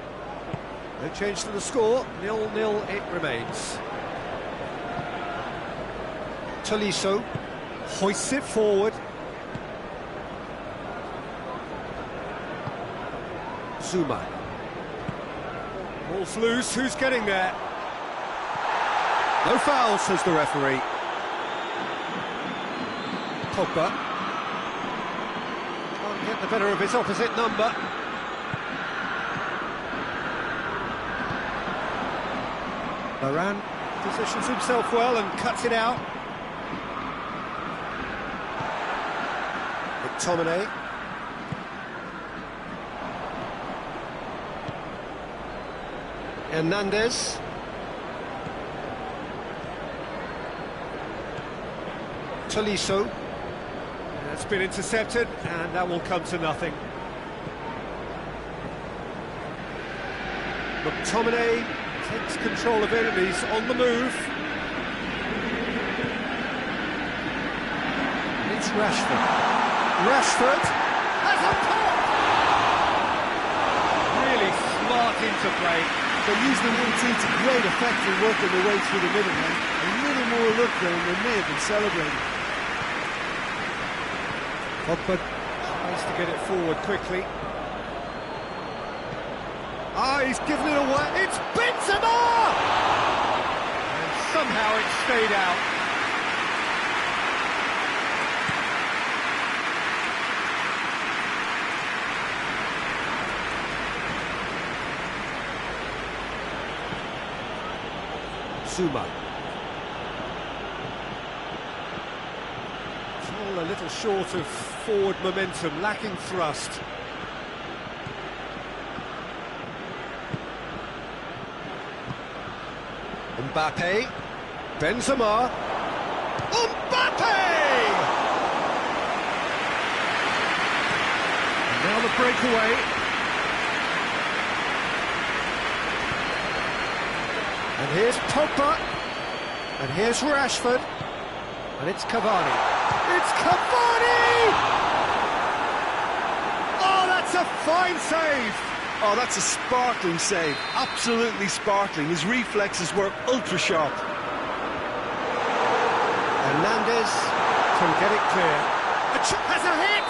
No change to the score, 0-0 it remains. Tolisso hoists it forward. Zuma. Ball's loose, who's getting there? No foul, says the referee. Pogba. Can't get the better of his opposite number. Varane positions himself well and cuts it out. McTominay. Hernandez. Tolisso. That's been intercepted, and that will come to nothing. McTominay takes control of it, and he's on the move. It's Rashford. Rashford has a pop! Really smart interplay. They used the 1-2 to great effect in working their way through the middle, and a little more look there, and they may have been celebrating. Pogba tries to get it forward quickly. Ah, he's given it away. It's Benzema! And somehow it stayed out. Zuma. It's all a little short of forward momentum, lacking thrust. Mbappe, Benzema, Mbappe! And now the breakaway. And here's Pogba, and here's Rashford, and it's Cavani. It's Cavani! Oh, that's a fine save! Oh, that's a sparkling save, absolutely sparkling. His reflexes were ultra-sharp. Hernandez can get it clear. Has a hit!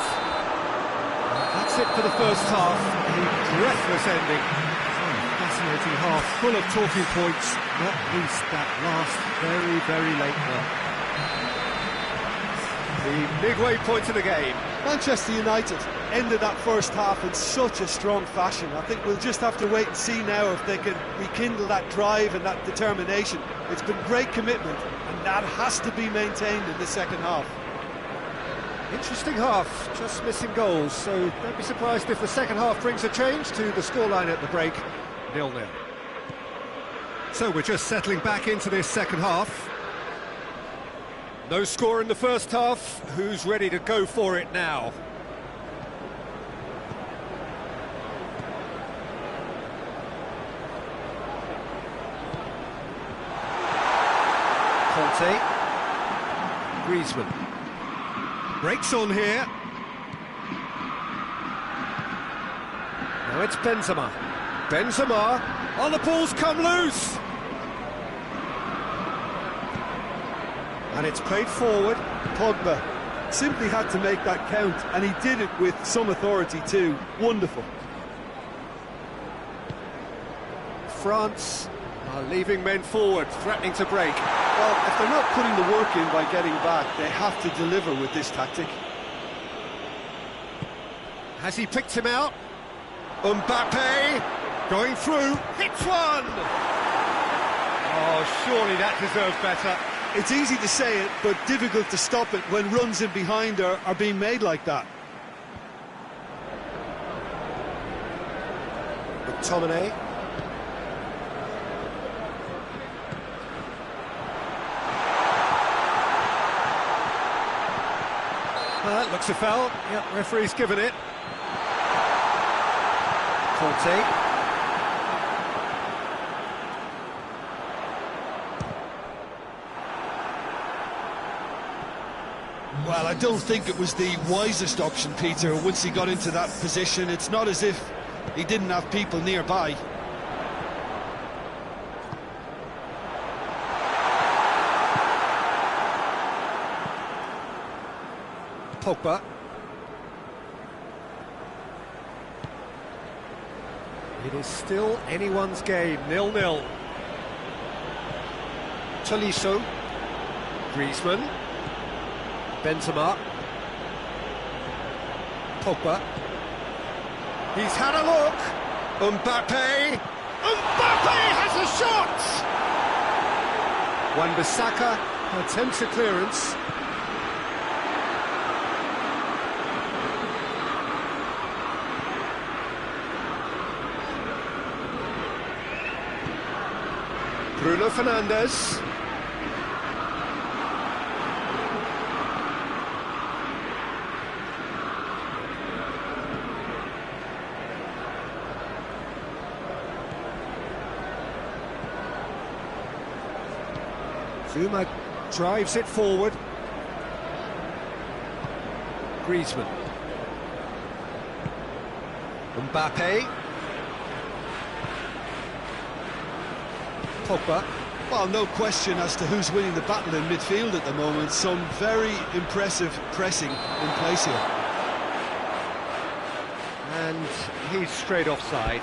That's it for the first half. A breathless ending. Fascinating half, full of talking points, not least that last very, very late one. The midway point of the game. Manchester United ended that first half in such a strong fashion. I think we'll just have to wait and see now if they can rekindle that drive and that determination. It's been great commitment, and that has to be maintained in the second half. Interesting half, just missing goals, so don't be surprised if the second half brings a change to the scoreline at the break, 0-0. So we're just settling back into this second half. No score in the first half, who's ready to go for it now? Conte, Griezmann. Breaks on here. Now it's Benzema. Benzema, oh, the ball's come loose! And it's played forward. Pogba simply had to make that count, and he did it with some authority too. Wonderful. France are leaving men forward, threatening to break. Well, if they're not putting the work in by getting back, they have to deliver with this tactic. Has he picked him out? Mbappe going through, hits one! Oh, surely that deserves better. It's easy to say it, but difficult to stop it when runs in behind are being made like that. McTominay. That looks a foul. Yep, referee's given it. Conte. Well, I don't think it was the wisest option, Peter, once he got into that position. It's not as if he didn't have people nearby. Pogba. It is still anyone's game, 0-0. Tolisso. Griezmann. Benzema. Pogba. He's had a look. Mbappe. Mbappe has a shot! Wan-Bissaka attempts a clearance. Bruno Fernandes. Zuma drives it forward. Griezmann. Mbappe. Pogba. Well, no question as to who's winning the battle in midfield at the moment. Some very impressive pressing in place here. And he's straight offside.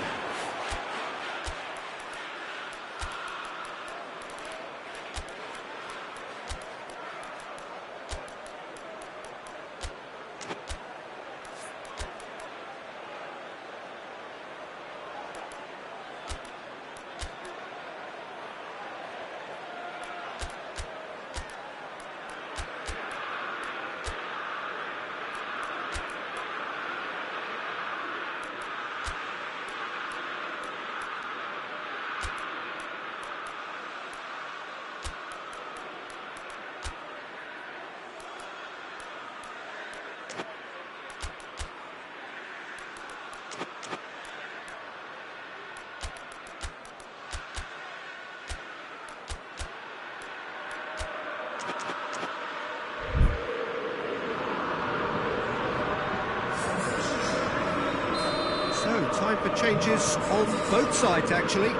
for changes on both sides, actually.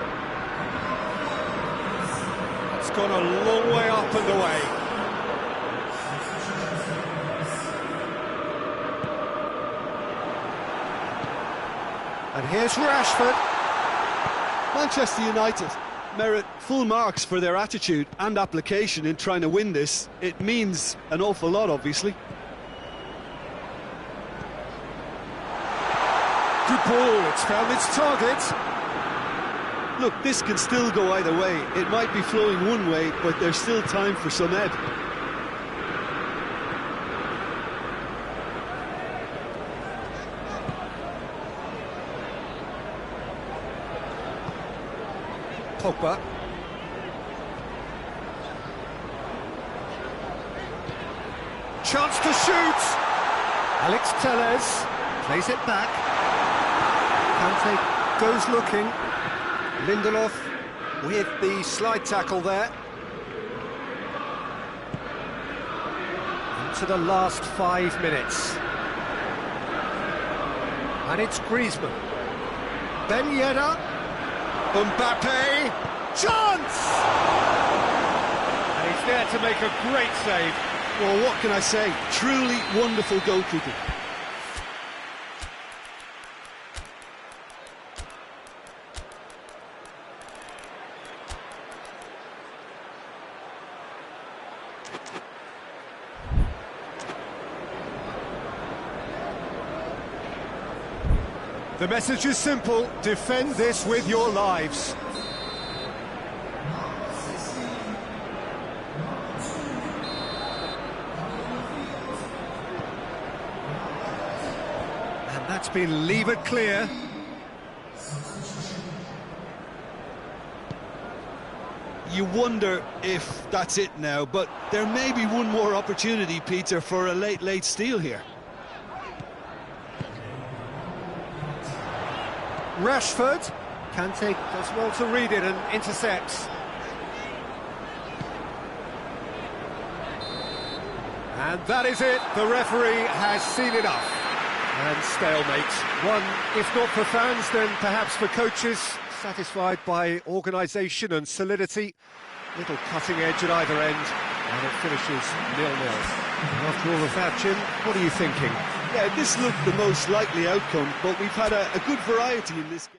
It's gone a long way up and away. And here's Rashford. Manchester United merit full marks for their attitude and application in trying to win this. It means an awful lot, obviously. Good ball, it's found its target. Look, this can still go either way. It might be flowing one way, but there's still time for some ebb. Pogba. Chance to shoot. Alex Telles plays it back. Kante goes looking. Lindelof with the slide tackle there. Into the last 5 minutes. And it's Griezmann. Ben Yedder. Mbappe. Chance! And he's there to make a great save. Well, what can I say? Truly wonderful goalkeeping. The message is simple: defend this with your lives. And that's been levered clear. You wonder if that's it now, but there may be one more opportunity, Peter, for a late steal here. Rashford. Kante does well to read it and intercepts. And that is it. The referee has seen enough. And stalemate. One, if not for fans, then perhaps for coaches. Satisfied by organisation and solidity. Little cutting edge at either end. And it finishes 0-0. After all of that, Jim, what are you thinking? Yeah, this looked the most likely outcome, but we've had a good variety in this game.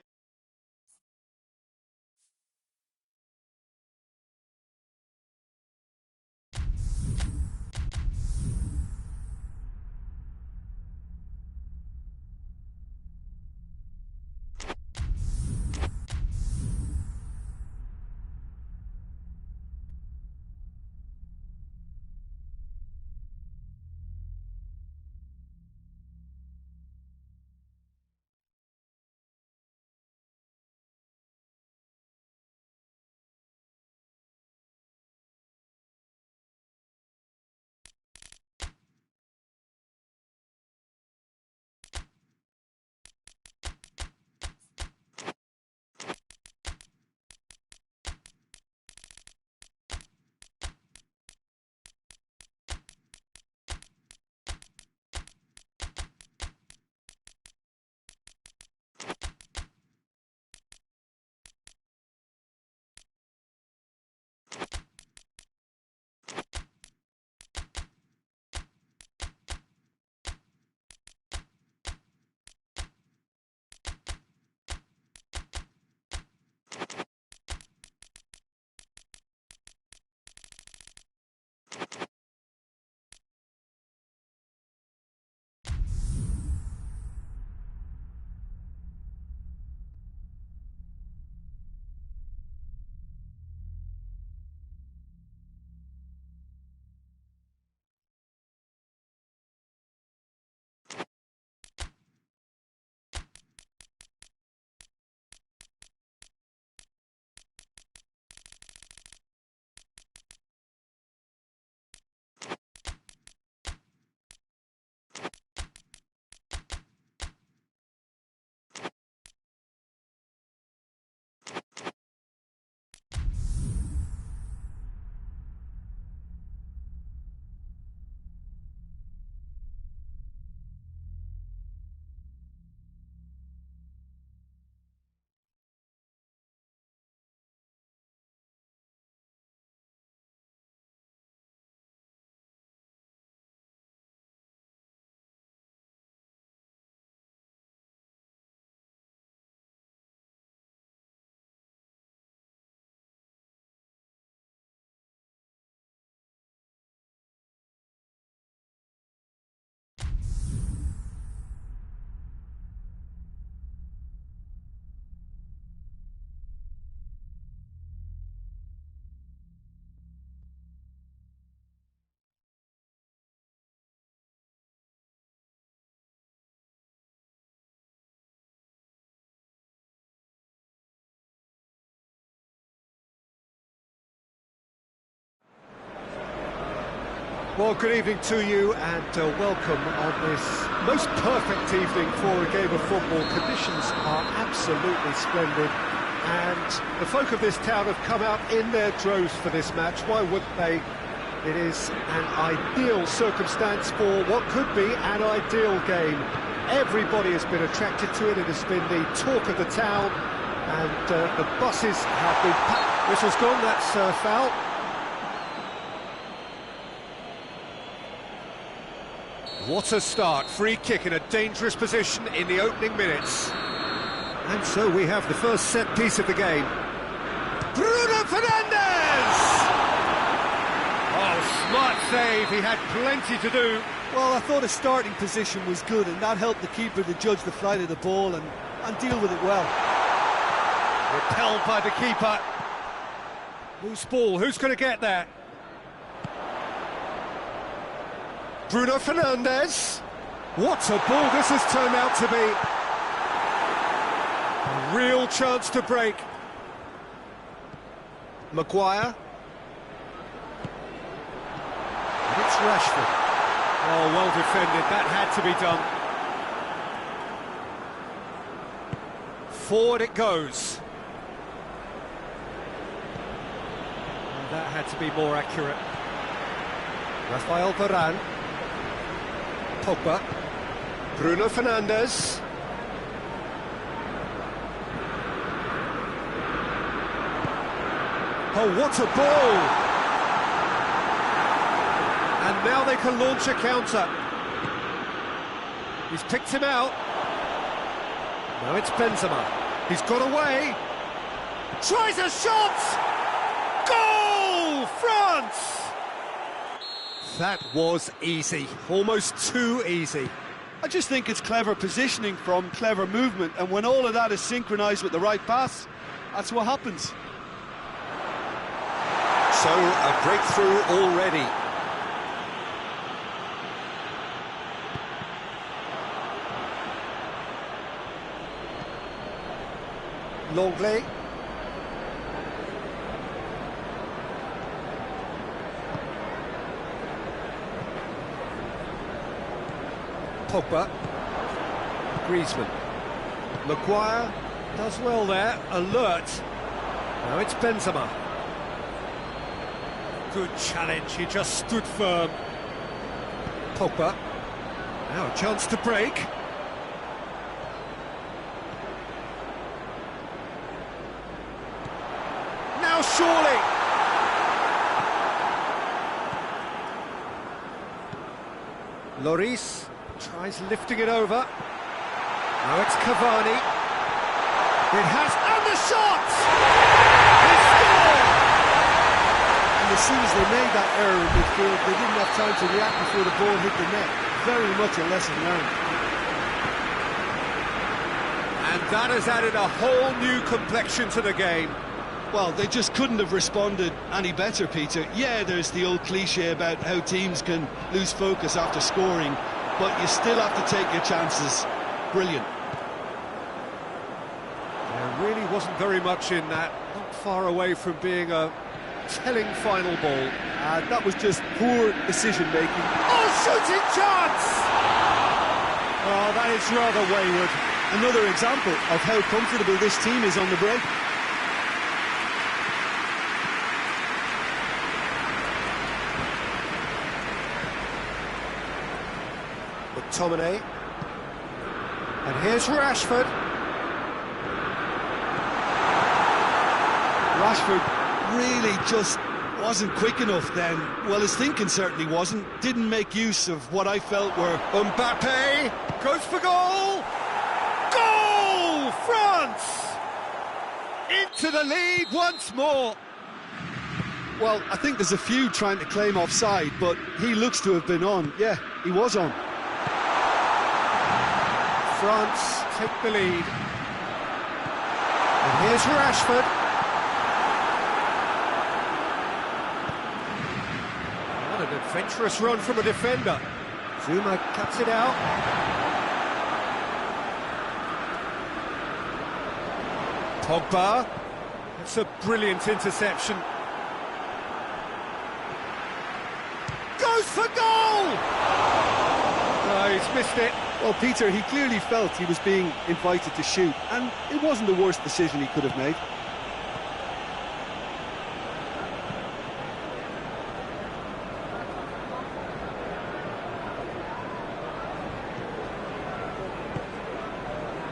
Well, good evening to you and welcome on this most perfect evening for a game of football. Conditions are absolutely splendid and the folk of this town have come out in their droves for this match. Why wouldn't they? It is an ideal circumstance for what could be an ideal game. Everybody has been attracted to it. It has been the talk of the town and the buses have been packed. Whistle's gone, that's foul. What a start, free kick in a dangerous position in the opening minutes. And so we have the first set piece of the game. Bruno Fernandes! Oh, smart save, he had plenty to do. Well, I thought his starting position was good and that helped the keeper to judge the flight of the ball and deal with it well. Repelled by the keeper. Whose ball, who's going to get there? Bruno Fernandes. What a ball this has turned out to be. A real chance to break. Maguire. And it's Rashford. Oh, well defended. That had to be done. Forward it goes. Oh, that had to be more accurate. Rafael Varane. Pogba, Bruno Fernandes. Oh, what a ball! And now they can launch a counter. He's picked him out. Now it's Benzema. He's got away. Tries a shot! Goal! France! That was easy, almost too easy. I just think it's clever positioning from clever movement, and when all of that is synchronised with the right pass, that's what happens. So, a breakthrough already. Longley. Pogba, Griezmann, Maguire does well there, alert. Now it's Benzema. Good challenge, he just stood firm. Pogba, now a chance to break. Now surely. Lloris. Tries lifting it over. Now it's Cavani. It has, and the shot! He scored! And as soon as they made that error in midfield, they didn't have time to react before the ball hit the net. Very much a lesson learned. And that has added a whole new complexion to the game. Well, they just couldn't have responded any better, Peter. Yeah, there's the old cliche about how teams can lose focus after scoring, but you still have to take your chances. Brilliant. There really wasn't very much in that, not far away from being a telling final ball. That was just poor decision-making. Oh, shooting chance! Oh, that is rather wayward. Another example of how comfortable this team is on the break. McTominay, and here's Rashford. Rashford really just wasn't quick enough then. Well, his thinking certainly wasn't. Didn't make use of what I felt were... Mbappe goes for goal! Goal! France! Into the lead once more. Well, I think there's a few trying to claim offside, but he looks to have been on. Yeah, he was on. France take the lead. And here's Rashford. What an adventurous run from a defender. Zuma cuts it out. Pogba. It's a brilliant interception. Goes for goal! No, he's missed it. Well, Peter, he clearly felt he was being invited to shoot, and it wasn't the worst decision he could have made.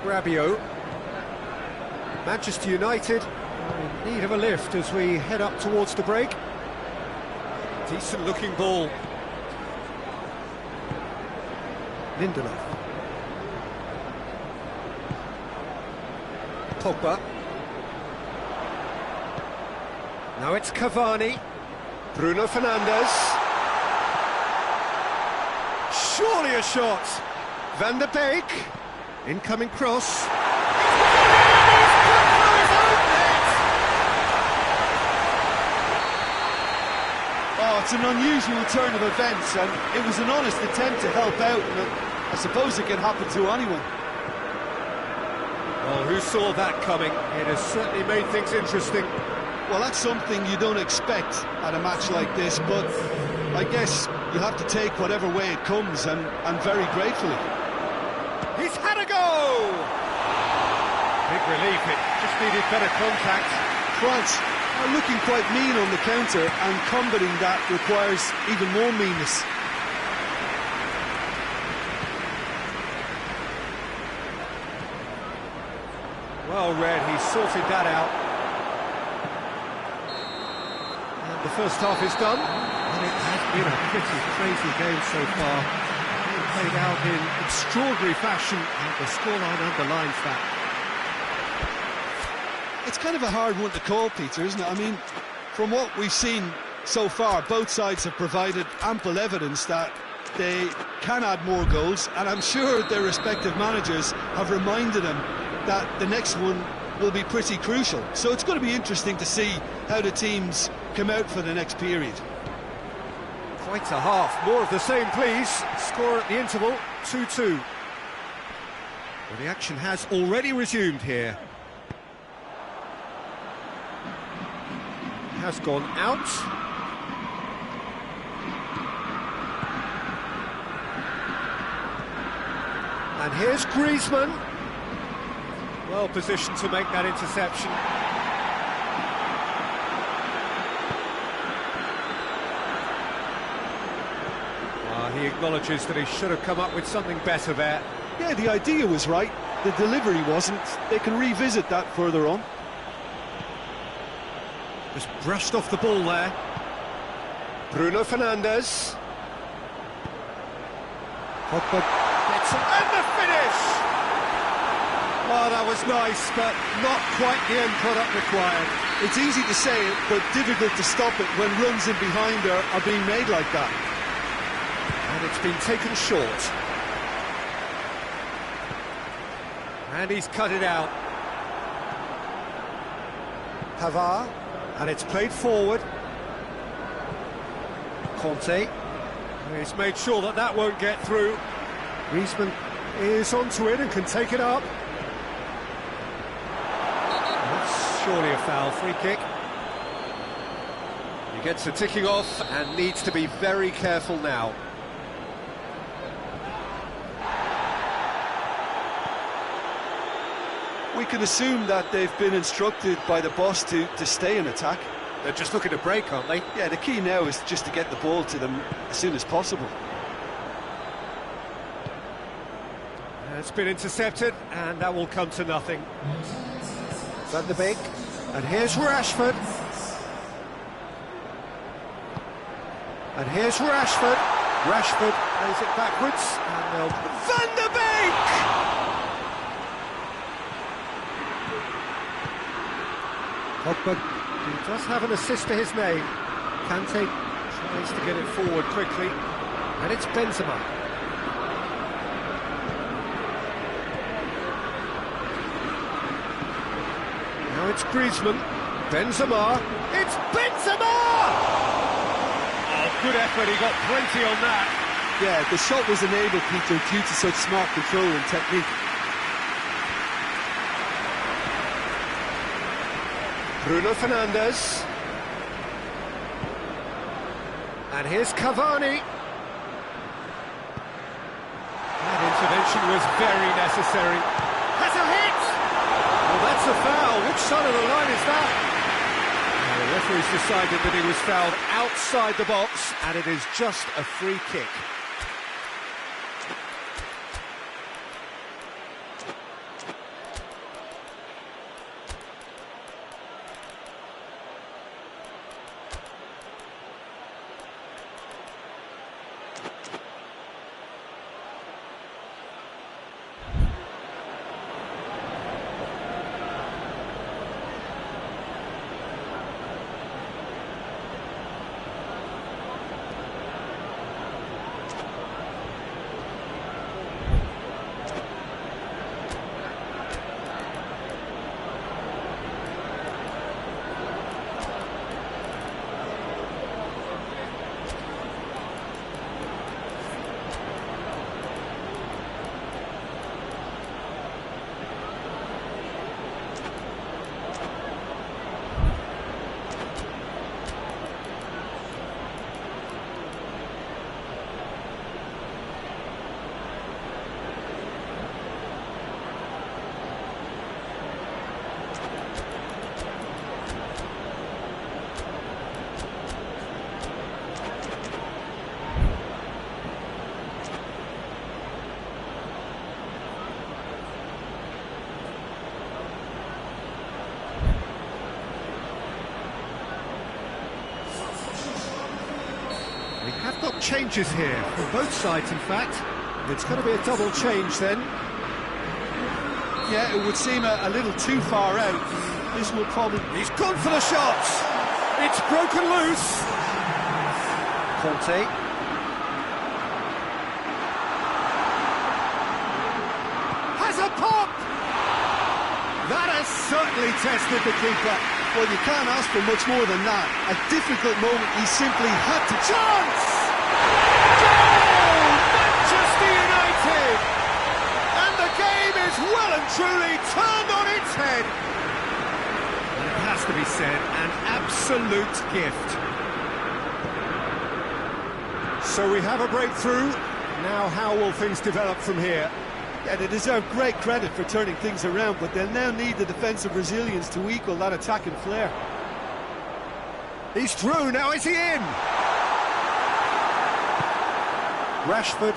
Rabiot. Manchester United in need of a lift as we head up towards the break. Decent looking ball. Lindelof. Pogba. Now it's Cavani. Bruno Fernandes. Surely a shot. Van der Beek. Incoming cross. Oh, it's an unusual turn of events, and it was an honest attempt to help out, and I suppose it can happen to anyone. Well, who saw that coming? It has certainly made things interesting. Well, that's something you don't expect at a match like this, but I guess you have to take whatever way it comes, and very gratefully. He's had a go! Big relief, it just needed better contact. France are looking quite mean on the counter, and combating that requires even more meanness. Well read, he sorted that out. And the first half is done, and it has been a pretty crazy game so far. Played out in extraordinary fashion, and the scoreline underlines that. It's kind of a hard one to call, Peter, isn't it? I mean, from what we've seen so far, both sides have provided ample evidence that they can add more goals, and I'm sure their respective managers have reminded them that the next one will be pretty crucial. So it's going to be interesting to see how the teams come out for the next period. Quite a half. More of the same, please. Score at the interval, 2-2. Well, the action has already resumed here. Has gone out. And here's Griezmann. Well positioned to make that interception. He acknowledges that he should have come up with something better there. Yeah, the idea was right, the delivery wasn't. They can revisit that further on. Just brushed off the ball there. Bruno Fernandes. Pogba gets it, and the finish! Oh, that was nice, but not quite the end product required. It's easy to say it, but difficult to stop it when runs in behind are being made like that. And it's been taken short. And he's cut it out. Pavard. And it's played forward. Conte. He's made sure that that won't get through. Griezmann is onto it and can take it up. That's surely a foul, free kick. He gets a ticking off and needs to be very careful now. We can assume that they've been instructed by the boss to stay in attack. They're just looking to break, aren't they? Yeah, the key now is just to get the ball to them as soon as possible. It's been intercepted, and that will come to nothing. Van der Beek, and here's Rashford. And here's Rashford. Rashford plays it backwards, and they'll... Van der Beek! Pogba, he does have an assist to his name. Kante tries to get it forward quickly, and it's Benzema. Now it's Griezmann. Benzema. It's Benzema! Oh, good effort. He got plenty on that. Yeah, the shot was enabled, Peter, due to such smart control and technique. Bruno Fernandes. And here's Cavani. intervention was very necessary. Has a hit! Well, that's a foul. Which side of the line is that? The referee's decided that he was fouled outside the box, and it is just a free kick. We have got changes here, from both sides in fact. It's going to be a double change then. Yeah, it would seem a little too far out. This will probably... He's gone for the shots! It's broken loose! Conte. Has a pop! That has certainly tested the keeper. Well, you can't ask for much more than that. A difficult moment, he simply had to... Chance! Goal! Manchester United! And the game is well and truly turned on its head. And it has to be said, an absolute gift. So we have a breakthrough. Now how will things develop from here? Yeah, they deserve great credit for turning things around, but they'll now need the defensive resilience to equal that attacking flair. He's through, now is he in? Rashford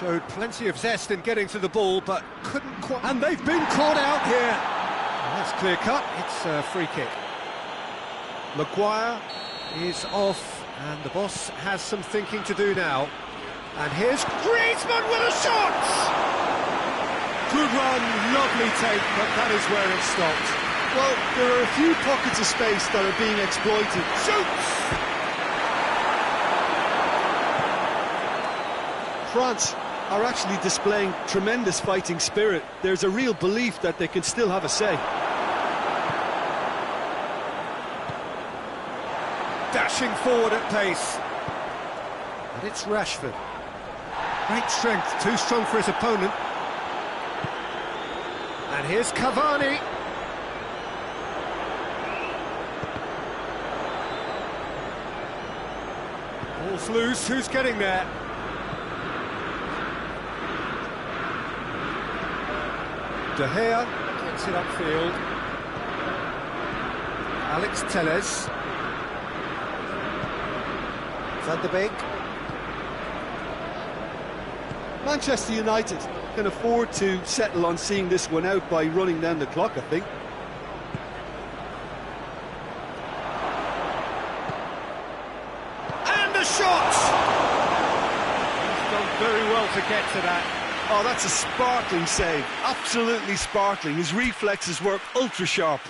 showed plenty of zest in getting to the ball, but couldn't quite... And they've been caught out here! Well, that's clear cut, it's a free kick. Maguire is off, and the boss has some thinking to do now. And here's Griezmann with a shot! Good run, lovely take, but that is where it stopped. Well, there are a few pockets of space that are being exploited. Shoots! France are actually displaying tremendous fighting spirit. There's a real belief that they can still have a say. Dashing forward at pace. And it's Rashford. Great strength, too strong for his opponent. And here's Cavani. Ball's loose, who's getting there? De Gea gets it upfield. Alex Telles. Van de Beek. Manchester United can afford to settle on seeing this one out by running down the clock, I think. And a shot! He's done very well to get to that. Oh, that's a sparkling save. Absolutely sparkling. His reflexes work ultra sharp.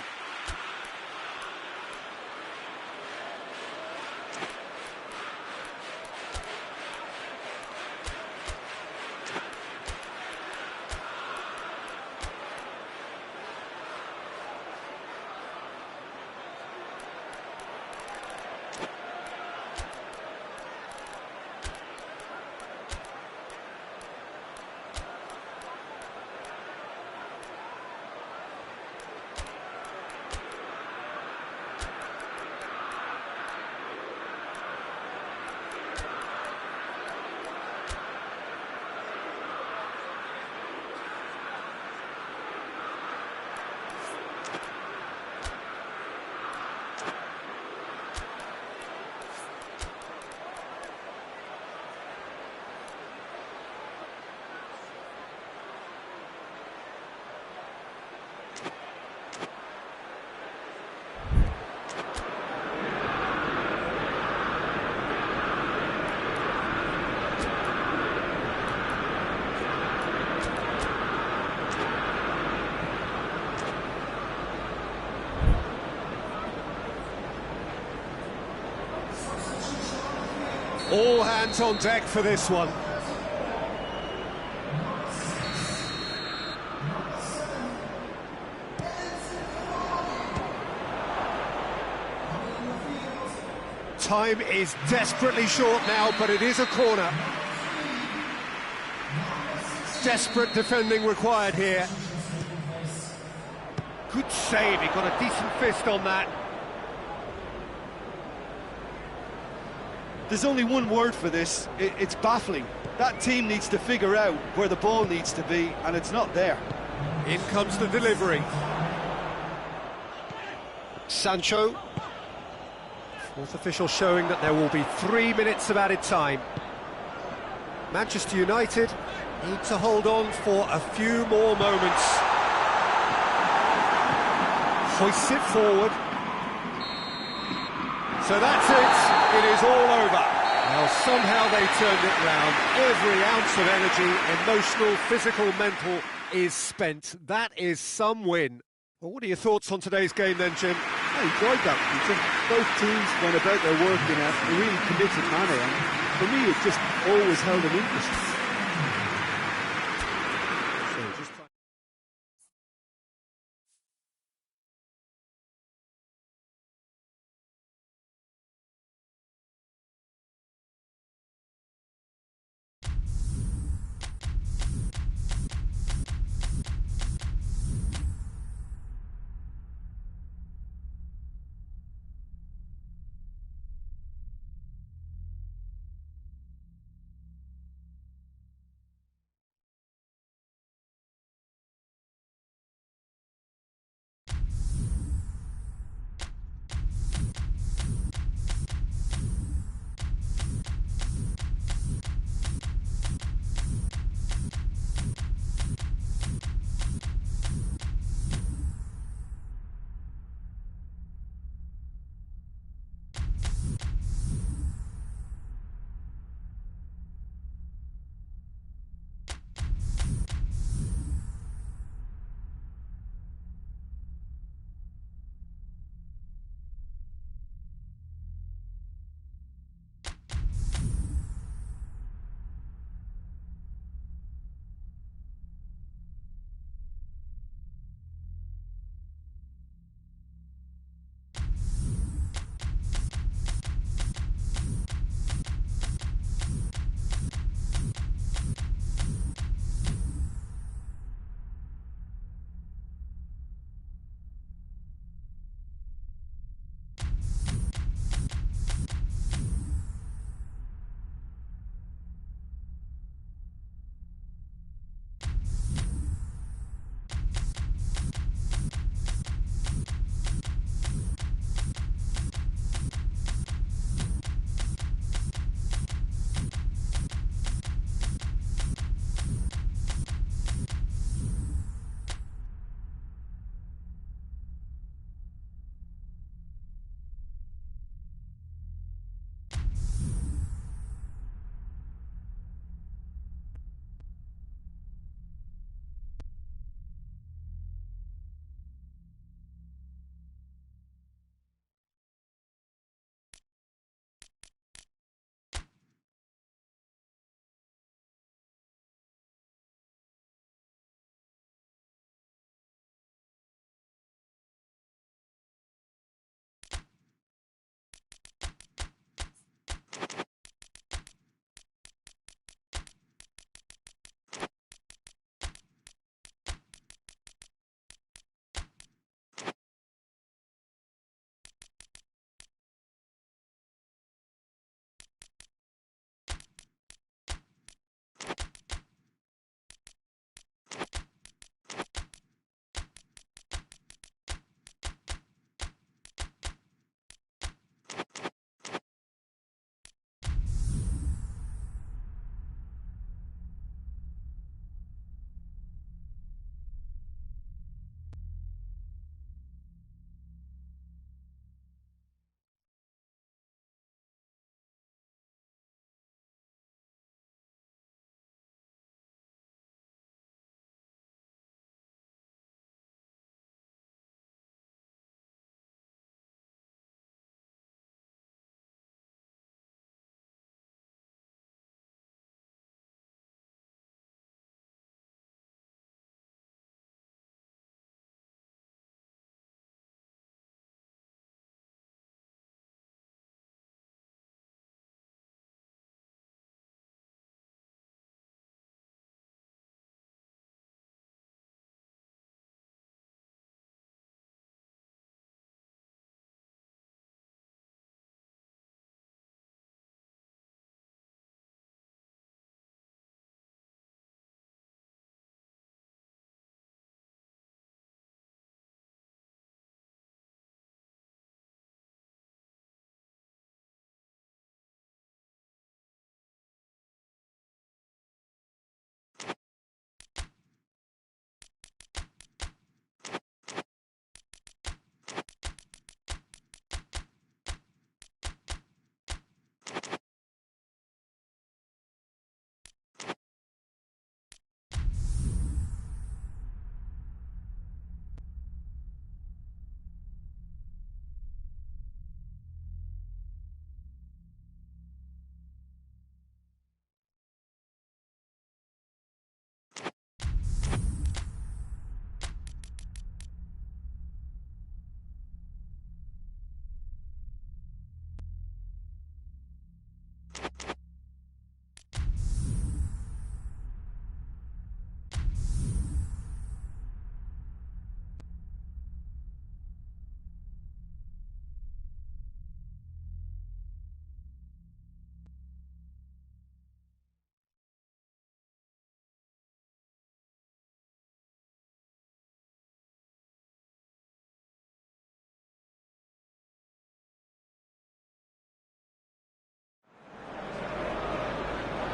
hands on deck for this one. Time is desperately short now, but it is a corner. Desperate defending required here. Good save, he got a decent fist on that. There's only one word for this, it's baffling. That team needs to figure out where the ball needs to be, and it's not there. In comes the delivery. Sancho. Fourth official showing that there will be 3 minutes of added time. Manchester United need to hold on for a few more moments. Hoists it forward. So that's it. It is all over. Well, somehow they turned it round. Every ounce of energy, emotional, physical, mental, is spent. That is some win. Well, what are your thoughts on today's game then, Jim? I enjoyed that, Peter. Both teams went about their work in a really committed manner, and for me it just always held an interest.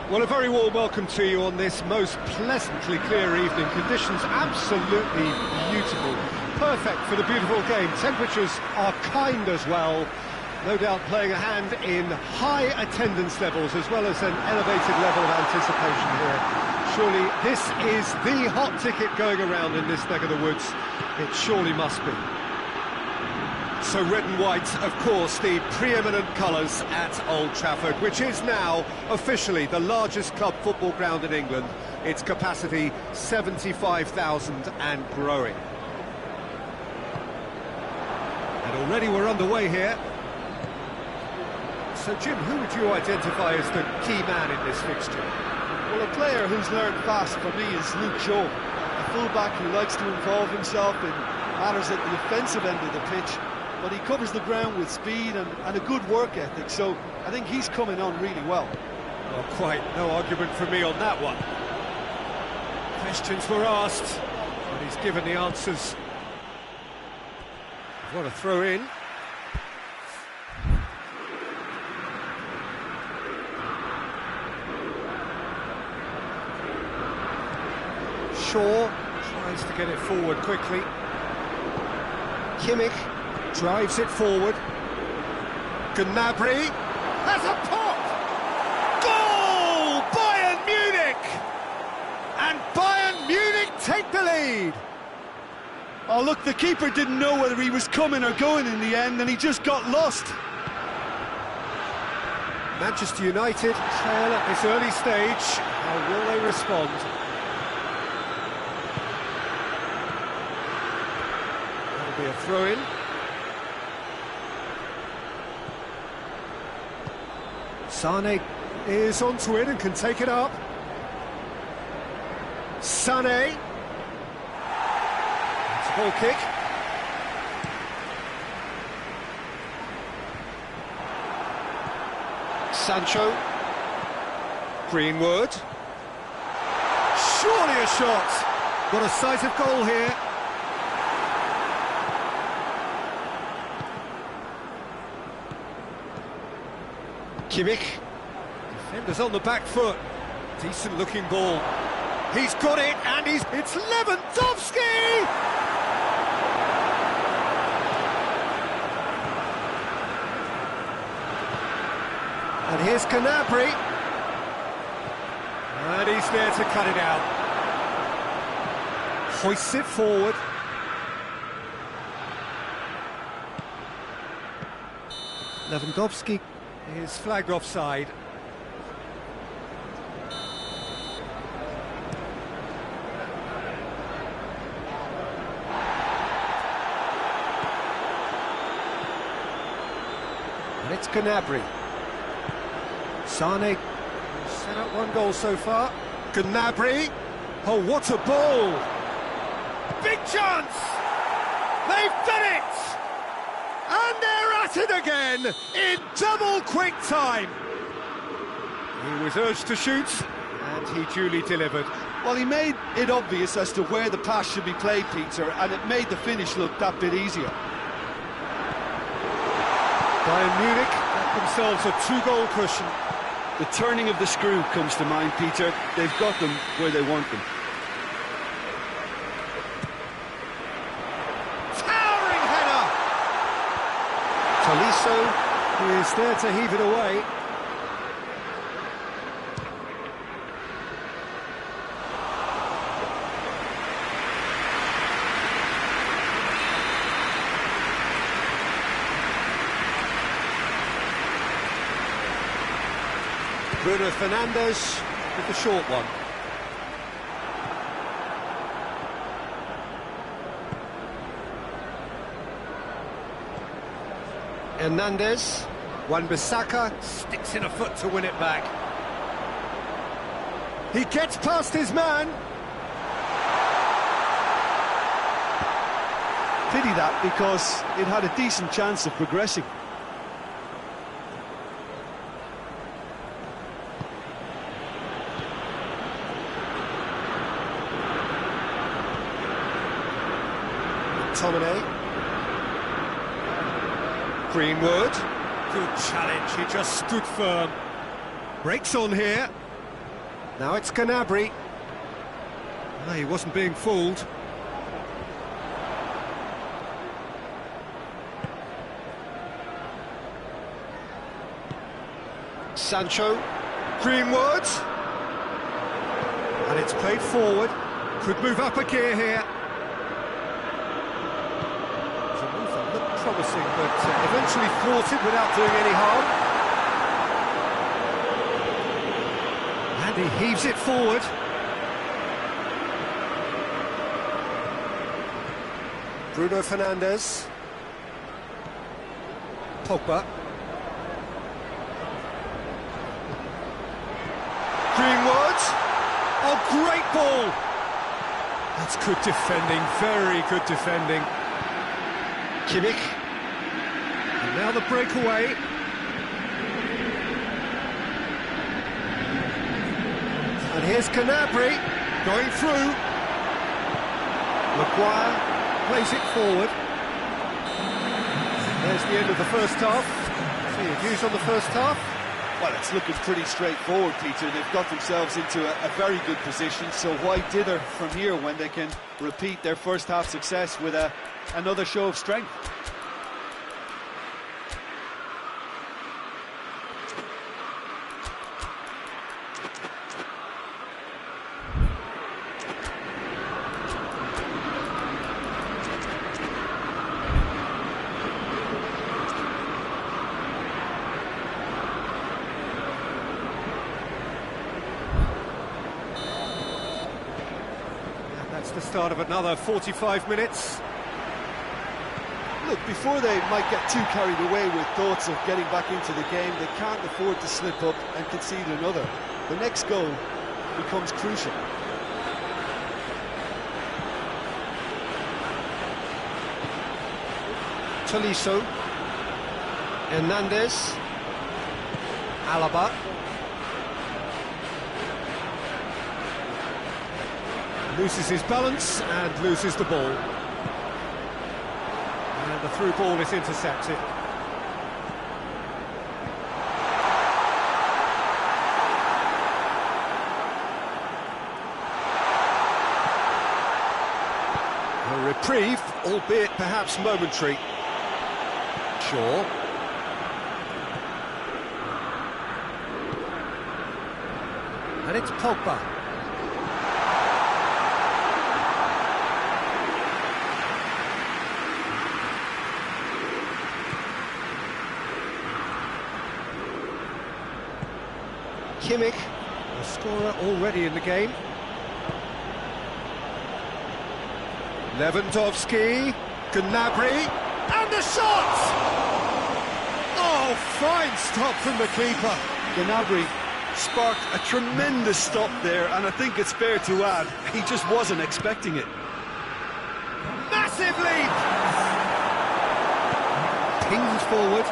Well, a very warm welcome to you on this most pleasantly clear evening. Conditions absolutely beautiful. Perfect for the beautiful game. Temperatures are kind as well. No doubt playing a hand in high attendance levels as well as an elevated level of anticipation here. Surely this is the hot ticket going around in this neck of the woods. It surely must be. So red and white, of course, the preeminent colours at Old Trafford, which is now officially the largest club football ground in England. Its capacity 75,000 and growing. And already we're underway here. So Jim, who would you identify as the key man in this fixture? Well, a player who's learned fast for me is Luke Shaw, a fullback who likes to involve himself in matters at the offensive end of the pitch. But he covers the ground with speed and a good work ethic, so I think he's coming on really well. Well, quite no argument from me on that one. Questions were asked, and he's given the answers. What a throw in. Shaw tries to get it forward quickly. Kimmich drives it forward. Gnabry has a pop! Goal! Bayern Munich! And Bayern Munich take the lead! Oh, look, the keeper didn't know whether he was coming or going in the end, and he just got lost. Manchester United trail at this early stage. How will they respond? That'll be a throw-in. Sane is onto it and can take it up. Sane. It's a ball kick. Sancho. Greenwood. Surely a shot. Got a sight of goal here. Kimmich, defenders on the back foot, decent looking ball, he's got it, and it's Lewandowski! And here's Gnabry, and he's there to cut it out, hoists it forward. Lewandowski is flagged offside. And it's Gnabry. Sane set up one goal so far. Gnabry. Oh, what a ball! Big chance! They've done it! And they're at it again, in double quick time. He was urged to shoot, and he duly delivered. Well, he made it obvious as to where the pass should be played, Peter, and it made the finish look that bit easier. Bayern Munich got themselves a two-goal cushion. The turning of the screw comes to mind, Peter. They've got them where they want them. Tolisso is there to heave it away. Bruno Fernandes with the short one. Hernandez, Wan-Bissaka sticks in a foot to win it back. He gets past his man. Pity that, because it had a decent chance of progressing. McTominay. Greenwood. Good challenge, he just stood firm. Breaks on here. Now it's Gnabry. No, he wasn't being fooled. Sancho, Greenwood, and it's played forward. Could move up a gear here. It's a move that looked promising, but eventually thwarted without doing any harm. And he heaves it forward. Bruno Fernandes. Pogba. Greenwood. Oh, great ball! That's good defending, very good defending. Kimmich. And now the breakaway. And here's Gnabry going through. Maguire plays it forward. There's the end of the first half. So your views on the first half? Well, it's looking pretty straightforward, Peter. They've got themselves into a very good position, so why dither from here when they can repeat their first half success with another show of strength? That's the start of another 45 minutes. Look, before they might get too carried away with thoughts of getting back into the game, they can't afford to slip up and concede another. The next goal becomes crucial. Tolisso. Hernandez. Alaba. Loses his balance and loses the ball. And the through ball is intercepted. A reprieve, albeit perhaps momentary. Shaw. And it's Pogba. Kimmich, a scorer already in the game. Lewandowski, Gnabry, and the shot! Oh, fine stop from the keeper. Gnabry sparked a tremendous stop there, and I think it's fair to add, he just wasn't expecting it. Massive leap! Pinged forward.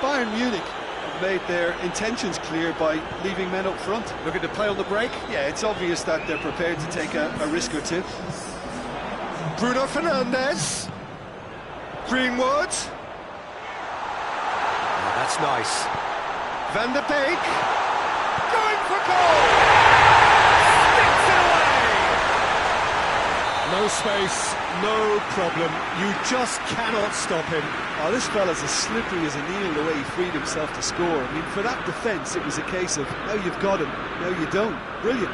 Bayern Munich have made their intentions clear by leaving men up front. Looking to play on the break. Yeah, it's obvious that they're prepared to take a risk or two. Bruno Fernandes. Greenwood. Oh, that's nice. Van der Beek. Going for goal! Sticks it away! No space, no problem. You just cannot stop him. Oh, this fella's as slippery as a needle the way he freed himself to score. I mean, for that defence, it was a case of, now you've got him, now you don't. Brilliant.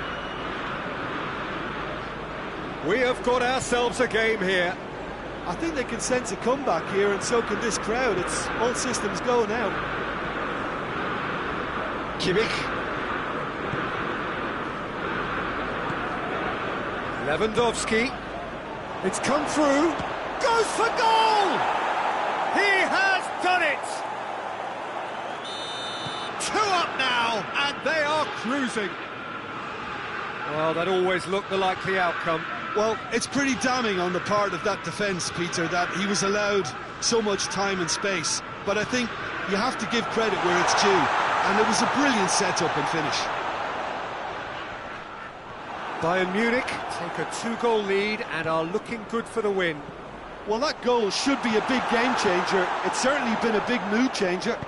We have got ourselves a game here. I think they can sense a comeback here, and so can this crowd. It's all systems go now. Kimmich. Lewandowski. It's come through. Goes for goal! He has done it! 2 up now, and they are cruising. Well, that always looked the likely outcome. Well, it's pretty damning on the part of that defence, Peter, that he was allowed so much time and space. But I think you have to give credit where it's due, and it was a brilliant setup and finish. Bayern Munich take a 2-goal lead and are looking good for the win. Well, that goal should be a big game changer. It's certainly been a big mood changer.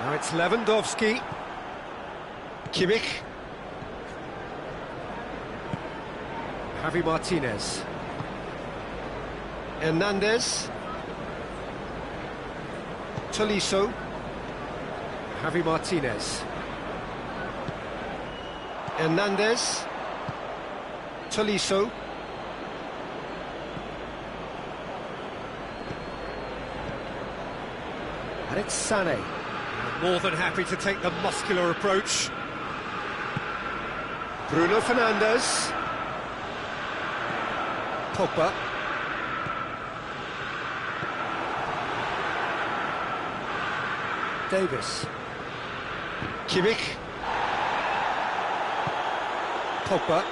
Now it's Lewandowski. Kimmich. Javi Martinez. Hernandez. Tolisso. Javi Martinez. Hernandez. Tolisso. And it's Sané. More than happy to take the muscular approach. Bruno Fernandes. Pogba. Davis. Kimmich. Pogba.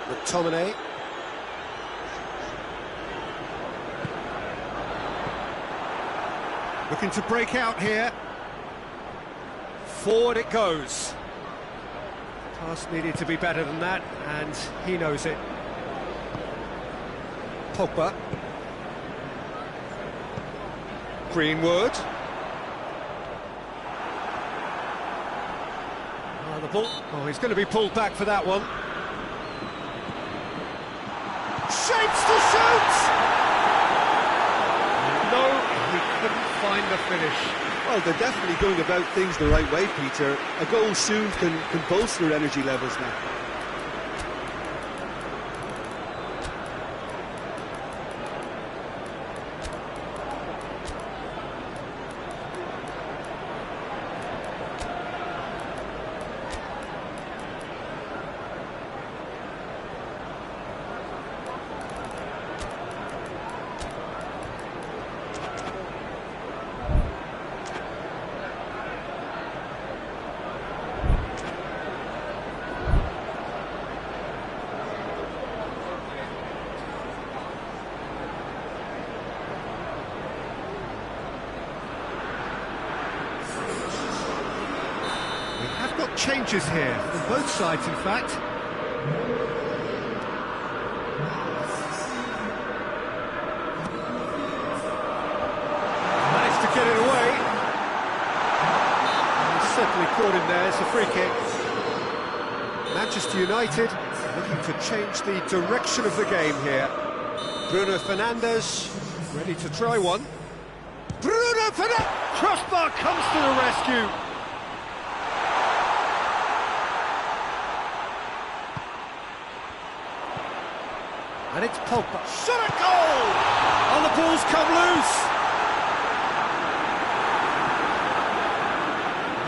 McTominay. Looking to break out here. Forward it goes. Pass needed to be better than that, and he knows it. Pogba. Greenwood. Oh, the ball. Oh, he's going to be pulled back for that one. Shapes to shoot! No, he couldn't find the finish. Well, they're definitely going about things the right way, Peter. A goal soon can bolster energy levels now. Changes here, from both sides in fact. Managed to get it away. He's certainly caught him there, it's a free kick. Manchester United looking to change the direction of the game here. Bruno Fernandes ready to try one. Bruno Fernandes! Crossbar comes to the rescue. And it's Pogba. Shot at goal! And the ball's come loose.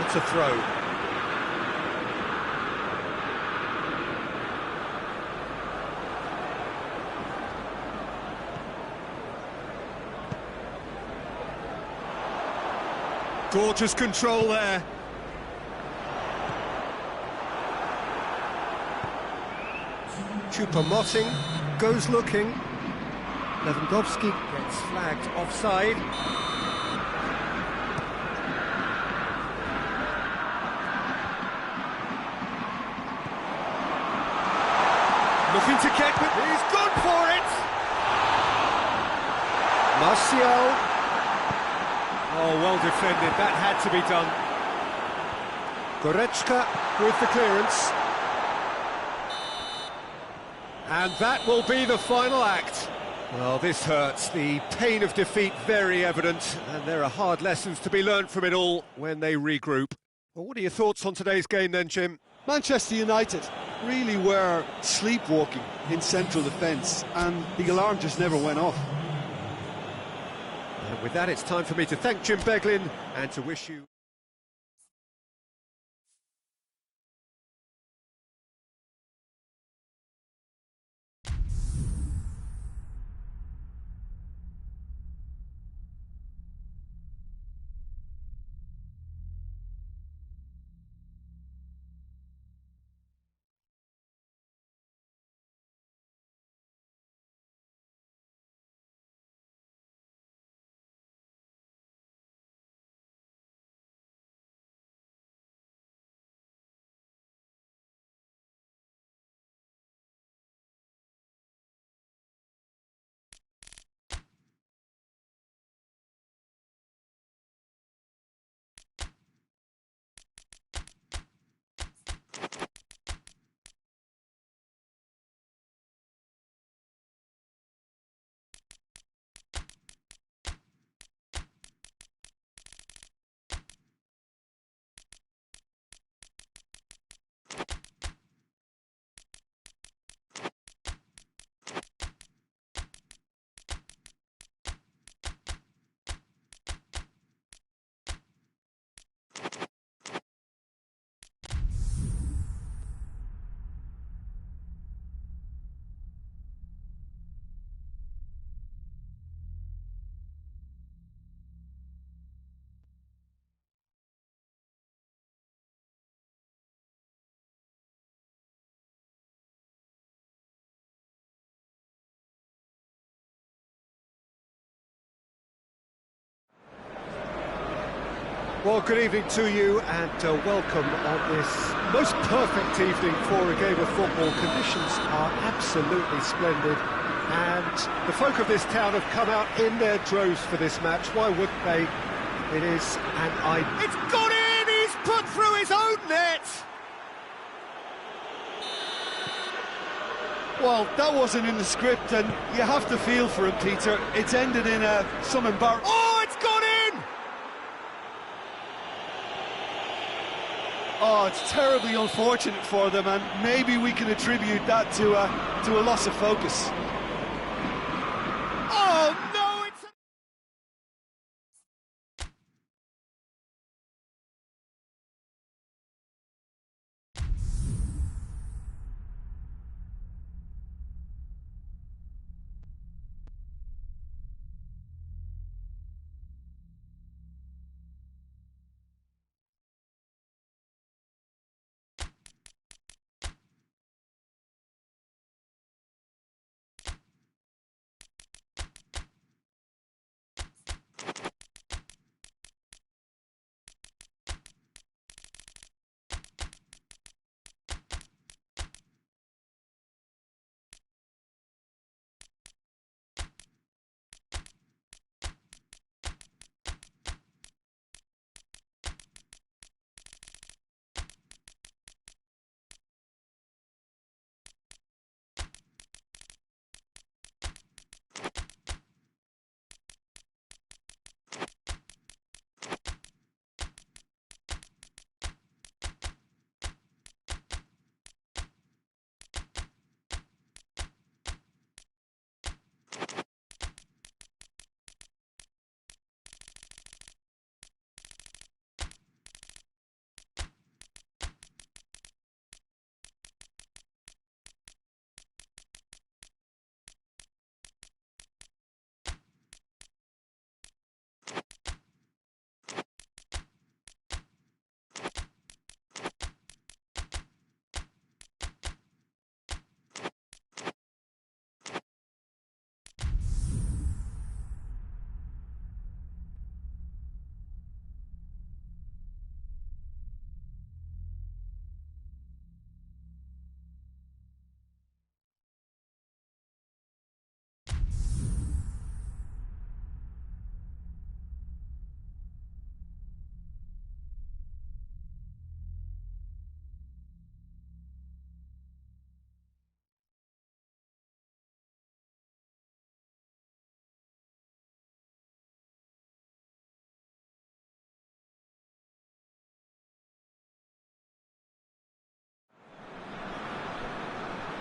It's a throw. Gorgeous control there. Choupo-Moting goes looking. Lewandowski gets flagged offside. Looking to get, but he's gone for it. Martial. Oh, well defended. That had to be done. Goretzka with the clearance. And that will be the final act. Well, this hurts. The pain of defeat very evident, and there are hard lessons to be learned from it all when they regroup. Well, what are your thoughts on today's game then, Jim? Manchester United really were sleepwalking in central defence, and the alarm just never went off. And with that, it's time for me to thank Jim Beglin and to wish you... Well, good evening to you and welcome on this most perfect evening for a game of football. Conditions are absolutely splendid and the folk of this town have come out in their droves for this match. Why wouldn't they? It is an It's gone in! He's put through his own net! Well, that wasn't in the script and you have to feel for him, Peter. It's ended in some embarrassment. Oh, it's gone in! Oh, it's terribly unfortunate for them, and maybe we can attribute that to a loss of focus. Oh, no, it's...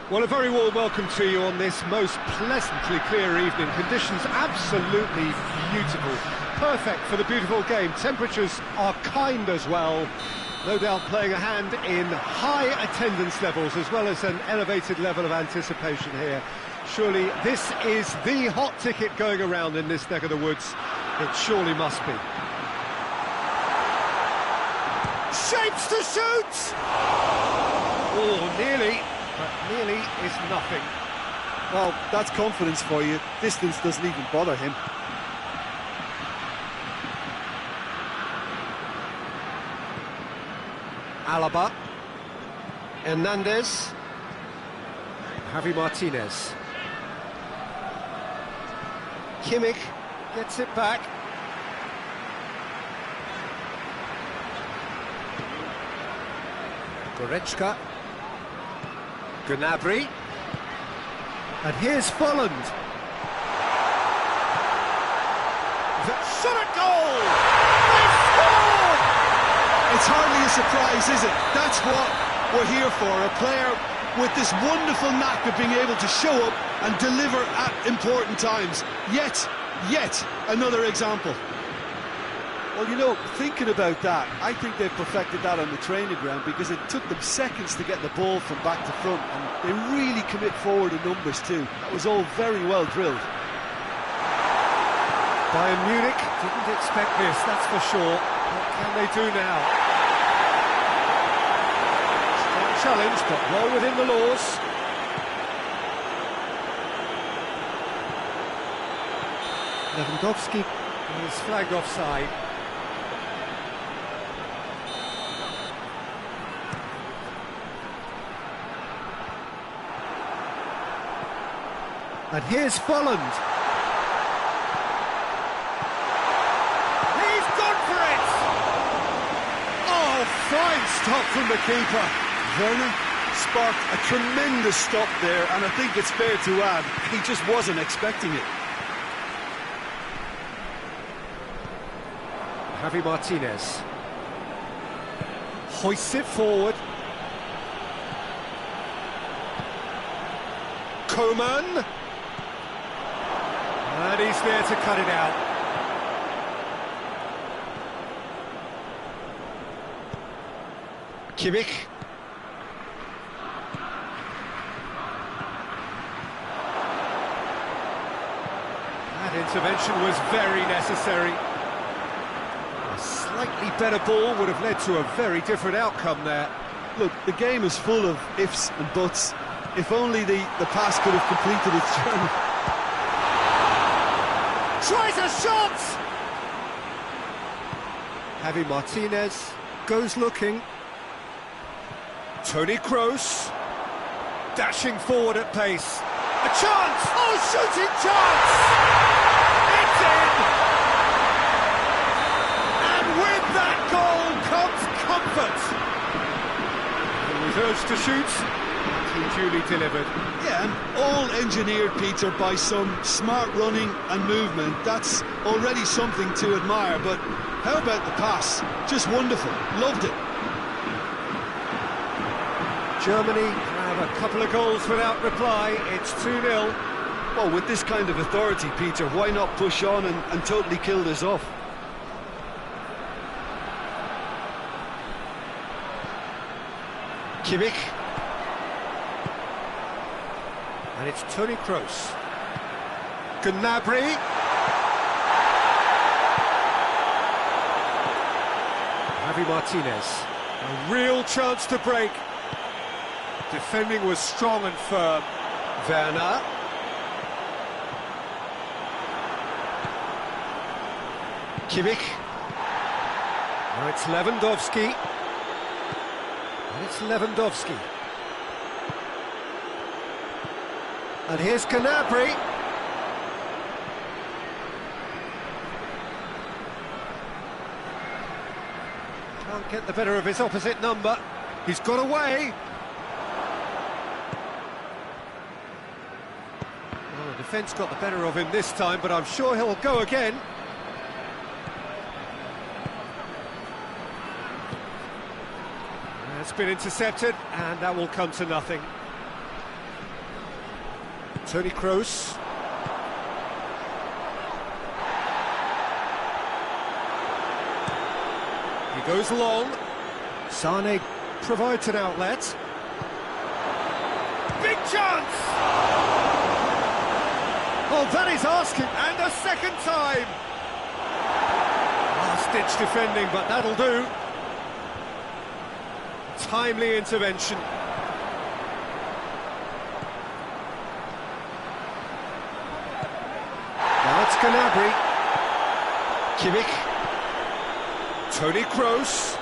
Well, a very warm welcome to you on this most pleasantly clear evening. Conditions absolutely beautiful. Perfect for the beautiful game. Temperatures are kind as well. No doubt playing a hand in high attendance levels as well as an elevated level of anticipation here. Surely this is the hot ticket going around in this neck of the woods. It surely must be. Shapes to shoot! Oh, nearly. But nearly is nothing. Well, that's confidence for you. Distance doesn't even bother him. Alaba. Hernandez. Javi Martinez. Kimmich gets it back. Goretzka. Gnabry. And here's Folland. Shot at goal! They scored! It's hardly a surprise, is it? That's what we're here for. A player with this wonderful knack of being able to show up and deliver at important times. Yet another example. Well, you know, thinking about that, I think they've perfected that on the training ground because it took them seconds to get the ball from back to front, and they really commit forward in numbers too. That was all very well drilled. Bayern Munich didn't expect this, that's for sure. What can they do now? Strong challenge, but well within the laws. Lewandowski is flagged offside. And here's Bolland. He's gone for it! Oh, fine stop from the keeper. Werner sparked a tremendous stop there, and I think it's fair to add, he just wasn't expecting it. Javi Martinez hoists it forward. Coman. And he's there to cut it out. Kimmich. That intervention was very necessary. A slightly better ball would have led to a very different outcome there. Look, the game is full of ifs and buts. If only the pass could have completed its journey. Tries a shot! Javi Martinez goes looking. Toni Kroos dashing forward at pace. A chance! Oh, shooting chance! It's in! And with that goal comes comfort. He was urged to shoot. He duly delivered. Yeah, and all engineered, Peter, by some smart running and movement. That's already something to admire, but how about the pass? Just wonderful. Loved it. Germany have a couple of goals without reply. It's 2-0. Well, with this kind of authority, Peter, why not push on and totally kill this off? Kimmich. And it's Toni Kroos. Gnabry. Javi Martinez. A real chance to break. Defending was strong and firm. Werner. Kimmich. Now it's Lewandowski. And it's Lewandowski. And here's Gnabry. Can't get the better of his opposite number. He's got away. Well, the defence got the better of him this time, but I'm sure he'll go again. It's been intercepted, and that will come to nothing. Toni Kroos. He goes long. Sane provides an outlet. Big chance! Oh, that is asking, and a second time! Last-ditch defending, but that'll do. Timely intervention. Now it's Gnabry. Kimmich. Toni Kroos.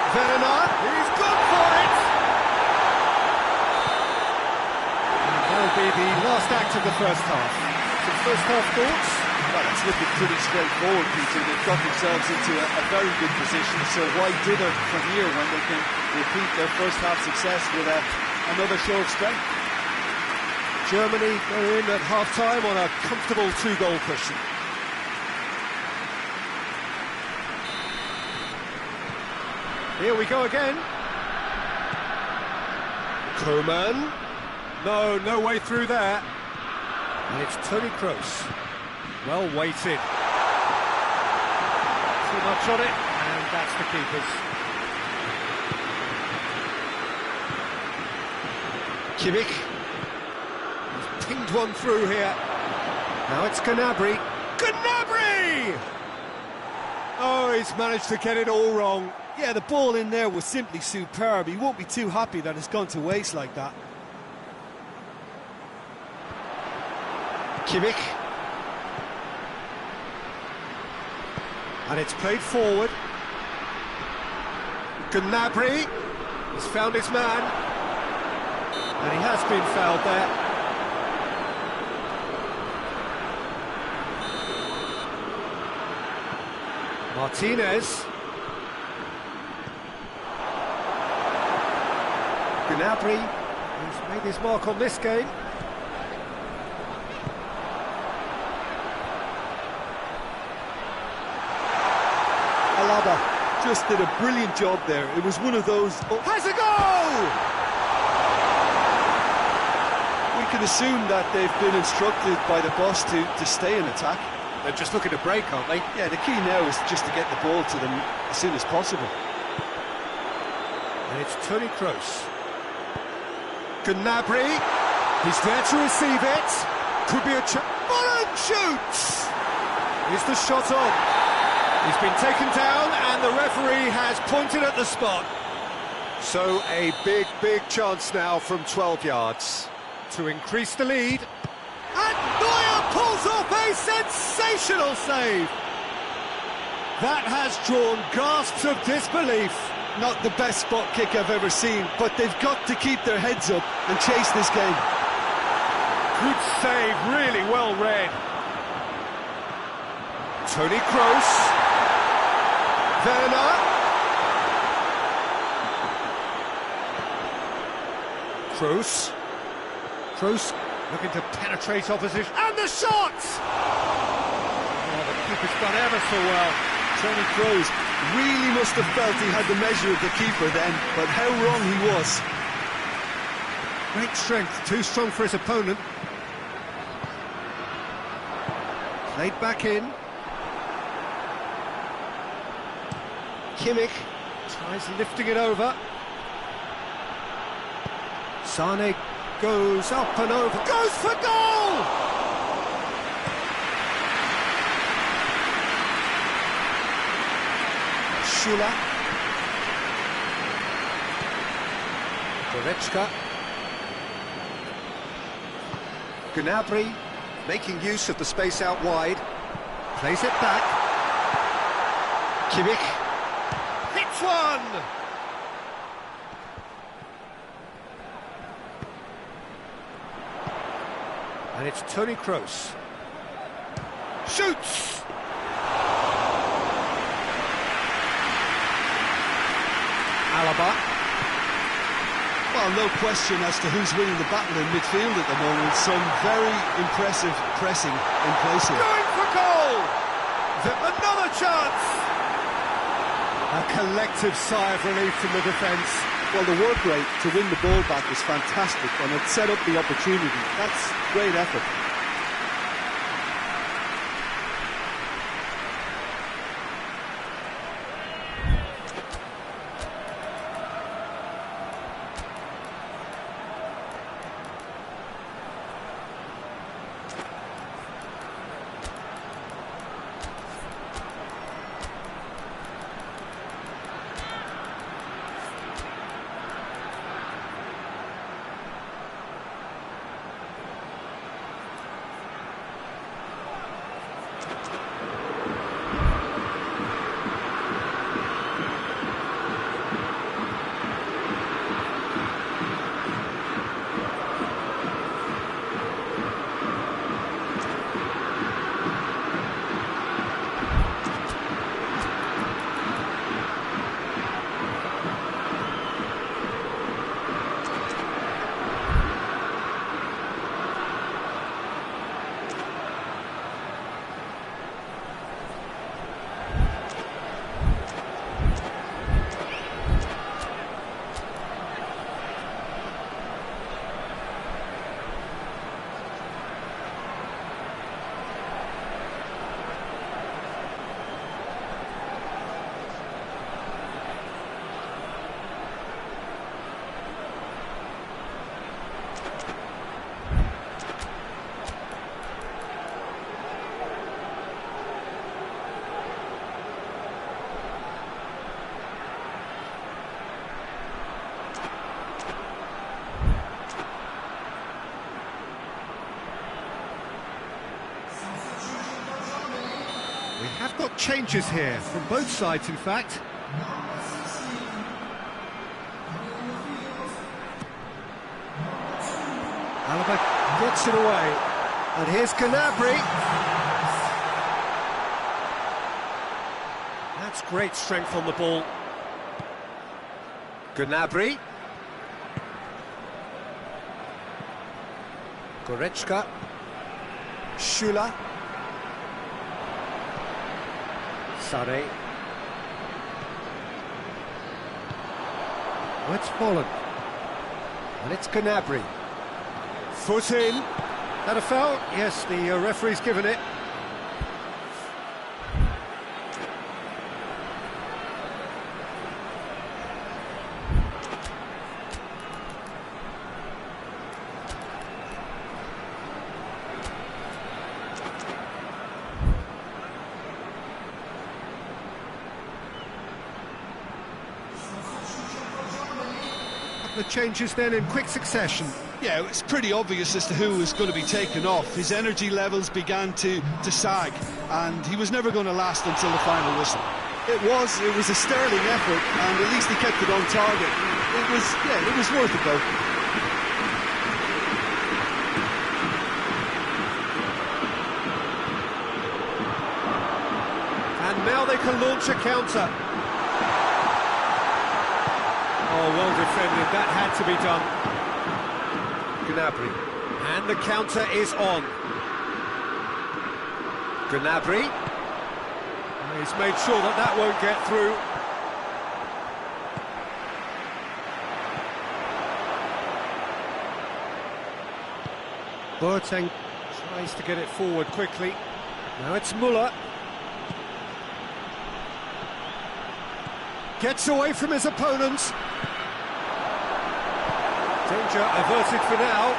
Werner, he's gone for it! And that'll be the last act of the first half. Some first half thoughts? Well, it's looking pretty straightforward, Peter. They've got themselves into a very good position, so why dither from here when they can repeat their first half success with another show of strength? Germany go in at half-time on a comfortable 2-goal cushion. Here we go again. Coman. No way through there. And it's Toni Kroos. Well weighted. Too much on it, and that's the keeper's. Kimmich. He's pinged one through here. Now it's Gnabry. Gnabry! Oh, he's managed to get it all wrong. Yeah, the ball in there was simply superb. He won't be too happy that it's gone to waste like that. Kimmich. And it's played forward. Gnabry has found his man. And he has been fouled there. Martinez. Gnabry, who's made his mark on this game. Alaba just did a brilliant job there. It was one of those... Has a goal! We can assume that they've been instructed by the boss to stay in attack. They're just looking to break, aren't they? Yeah, the key now is just to get the ball to them as soon as possible. And it's Toni Kroos. Gnabry, he's there to receive it. Could be a chance. Mullen shoots! Is the shot on? He's been taken down and the referee has pointed at the spot. So a big, big chance now from 12 yards to increase the lead. And Neuer pulls off a sensational save. That has drawn gasps of disbelief. Not the best spot kick I've ever seen, but they've got to keep their heads up and chase this game. Good save, really well read. Toni Kroos. Werner. Kroos looking to penetrate opposition. And the shot! Oh, the keeper's done ever so well. Toni Kroos really must have felt he had the measure of the keeper then, but how wrong he was. Great strength, too strong for his opponent. Played back in. Kimmich tries lifting it over. Sane goes up and over, goes for goal! Schüller. Goretzka. Gnabry making use of the space out wide. Plays it back. Kimmich. Hits one! And it's Toni Kroos. Shoots! Alaba. Well, no question as to who's winning the battle in midfield at the moment. Some very impressive pressing in place here. Going for goal! Another chance! A collective sigh of relief from the defence. Well, the work rate to win the ball back was fantastic, and it set up the opportunity. That's great effort. We have got changes here, from both sides in fact. Alaba gets it away. And here's Gnabry. That's great strength on the ball. Gnabry. Goretzka. Schüller. Sane. Oh, it's Holland. And it's Gnabry. Foot in. That a foul? Yes, the referee's given it. The changes then in quick succession. Yeah, it was pretty obvious as to who was going to be taken off. His energy levels began to sag, and he was never going to last until the final whistle. It was a sterling effort, and at least he kept it on target. It was worth it though. And now they can launch a counter. Oh, well defended, that had to be done. Gnabry, and the counter is on. Gnabry, he's made sure that that won't get through. Boateng tries to get it forward quickly. Now it's Müller. Gets away from his opponents. Danger averted for now.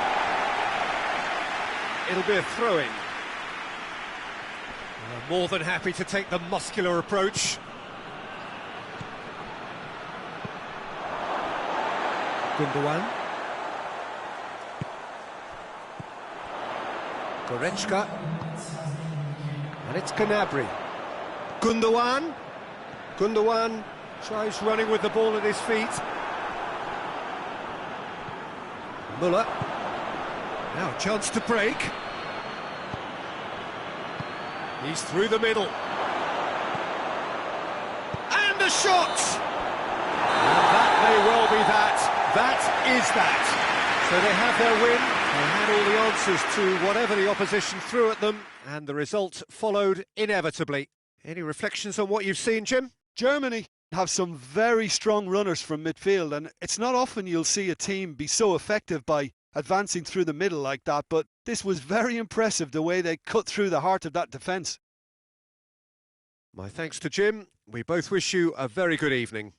It'll be a throw-in. More than happy to take the muscular approach. Gundogan. Goretzka. And it's Gnabry. Gundogan. Gundogan tries running with the ball at his feet. Müller. Now a chance to break. He's through the middle. And a shot! And that may well be that. That is that. So they have their win. They had all the answers to whatever the opposition threw at them, and the result followed inevitably. Any reflections on what you've seen, Jim? Germany have some very strong runners from midfield, and it's not often you'll see a team be so effective by advancing through the middle like that, but this was very impressive the way they cut through the heart of that defence. My thanks to Jim. We both wish you a very good evening.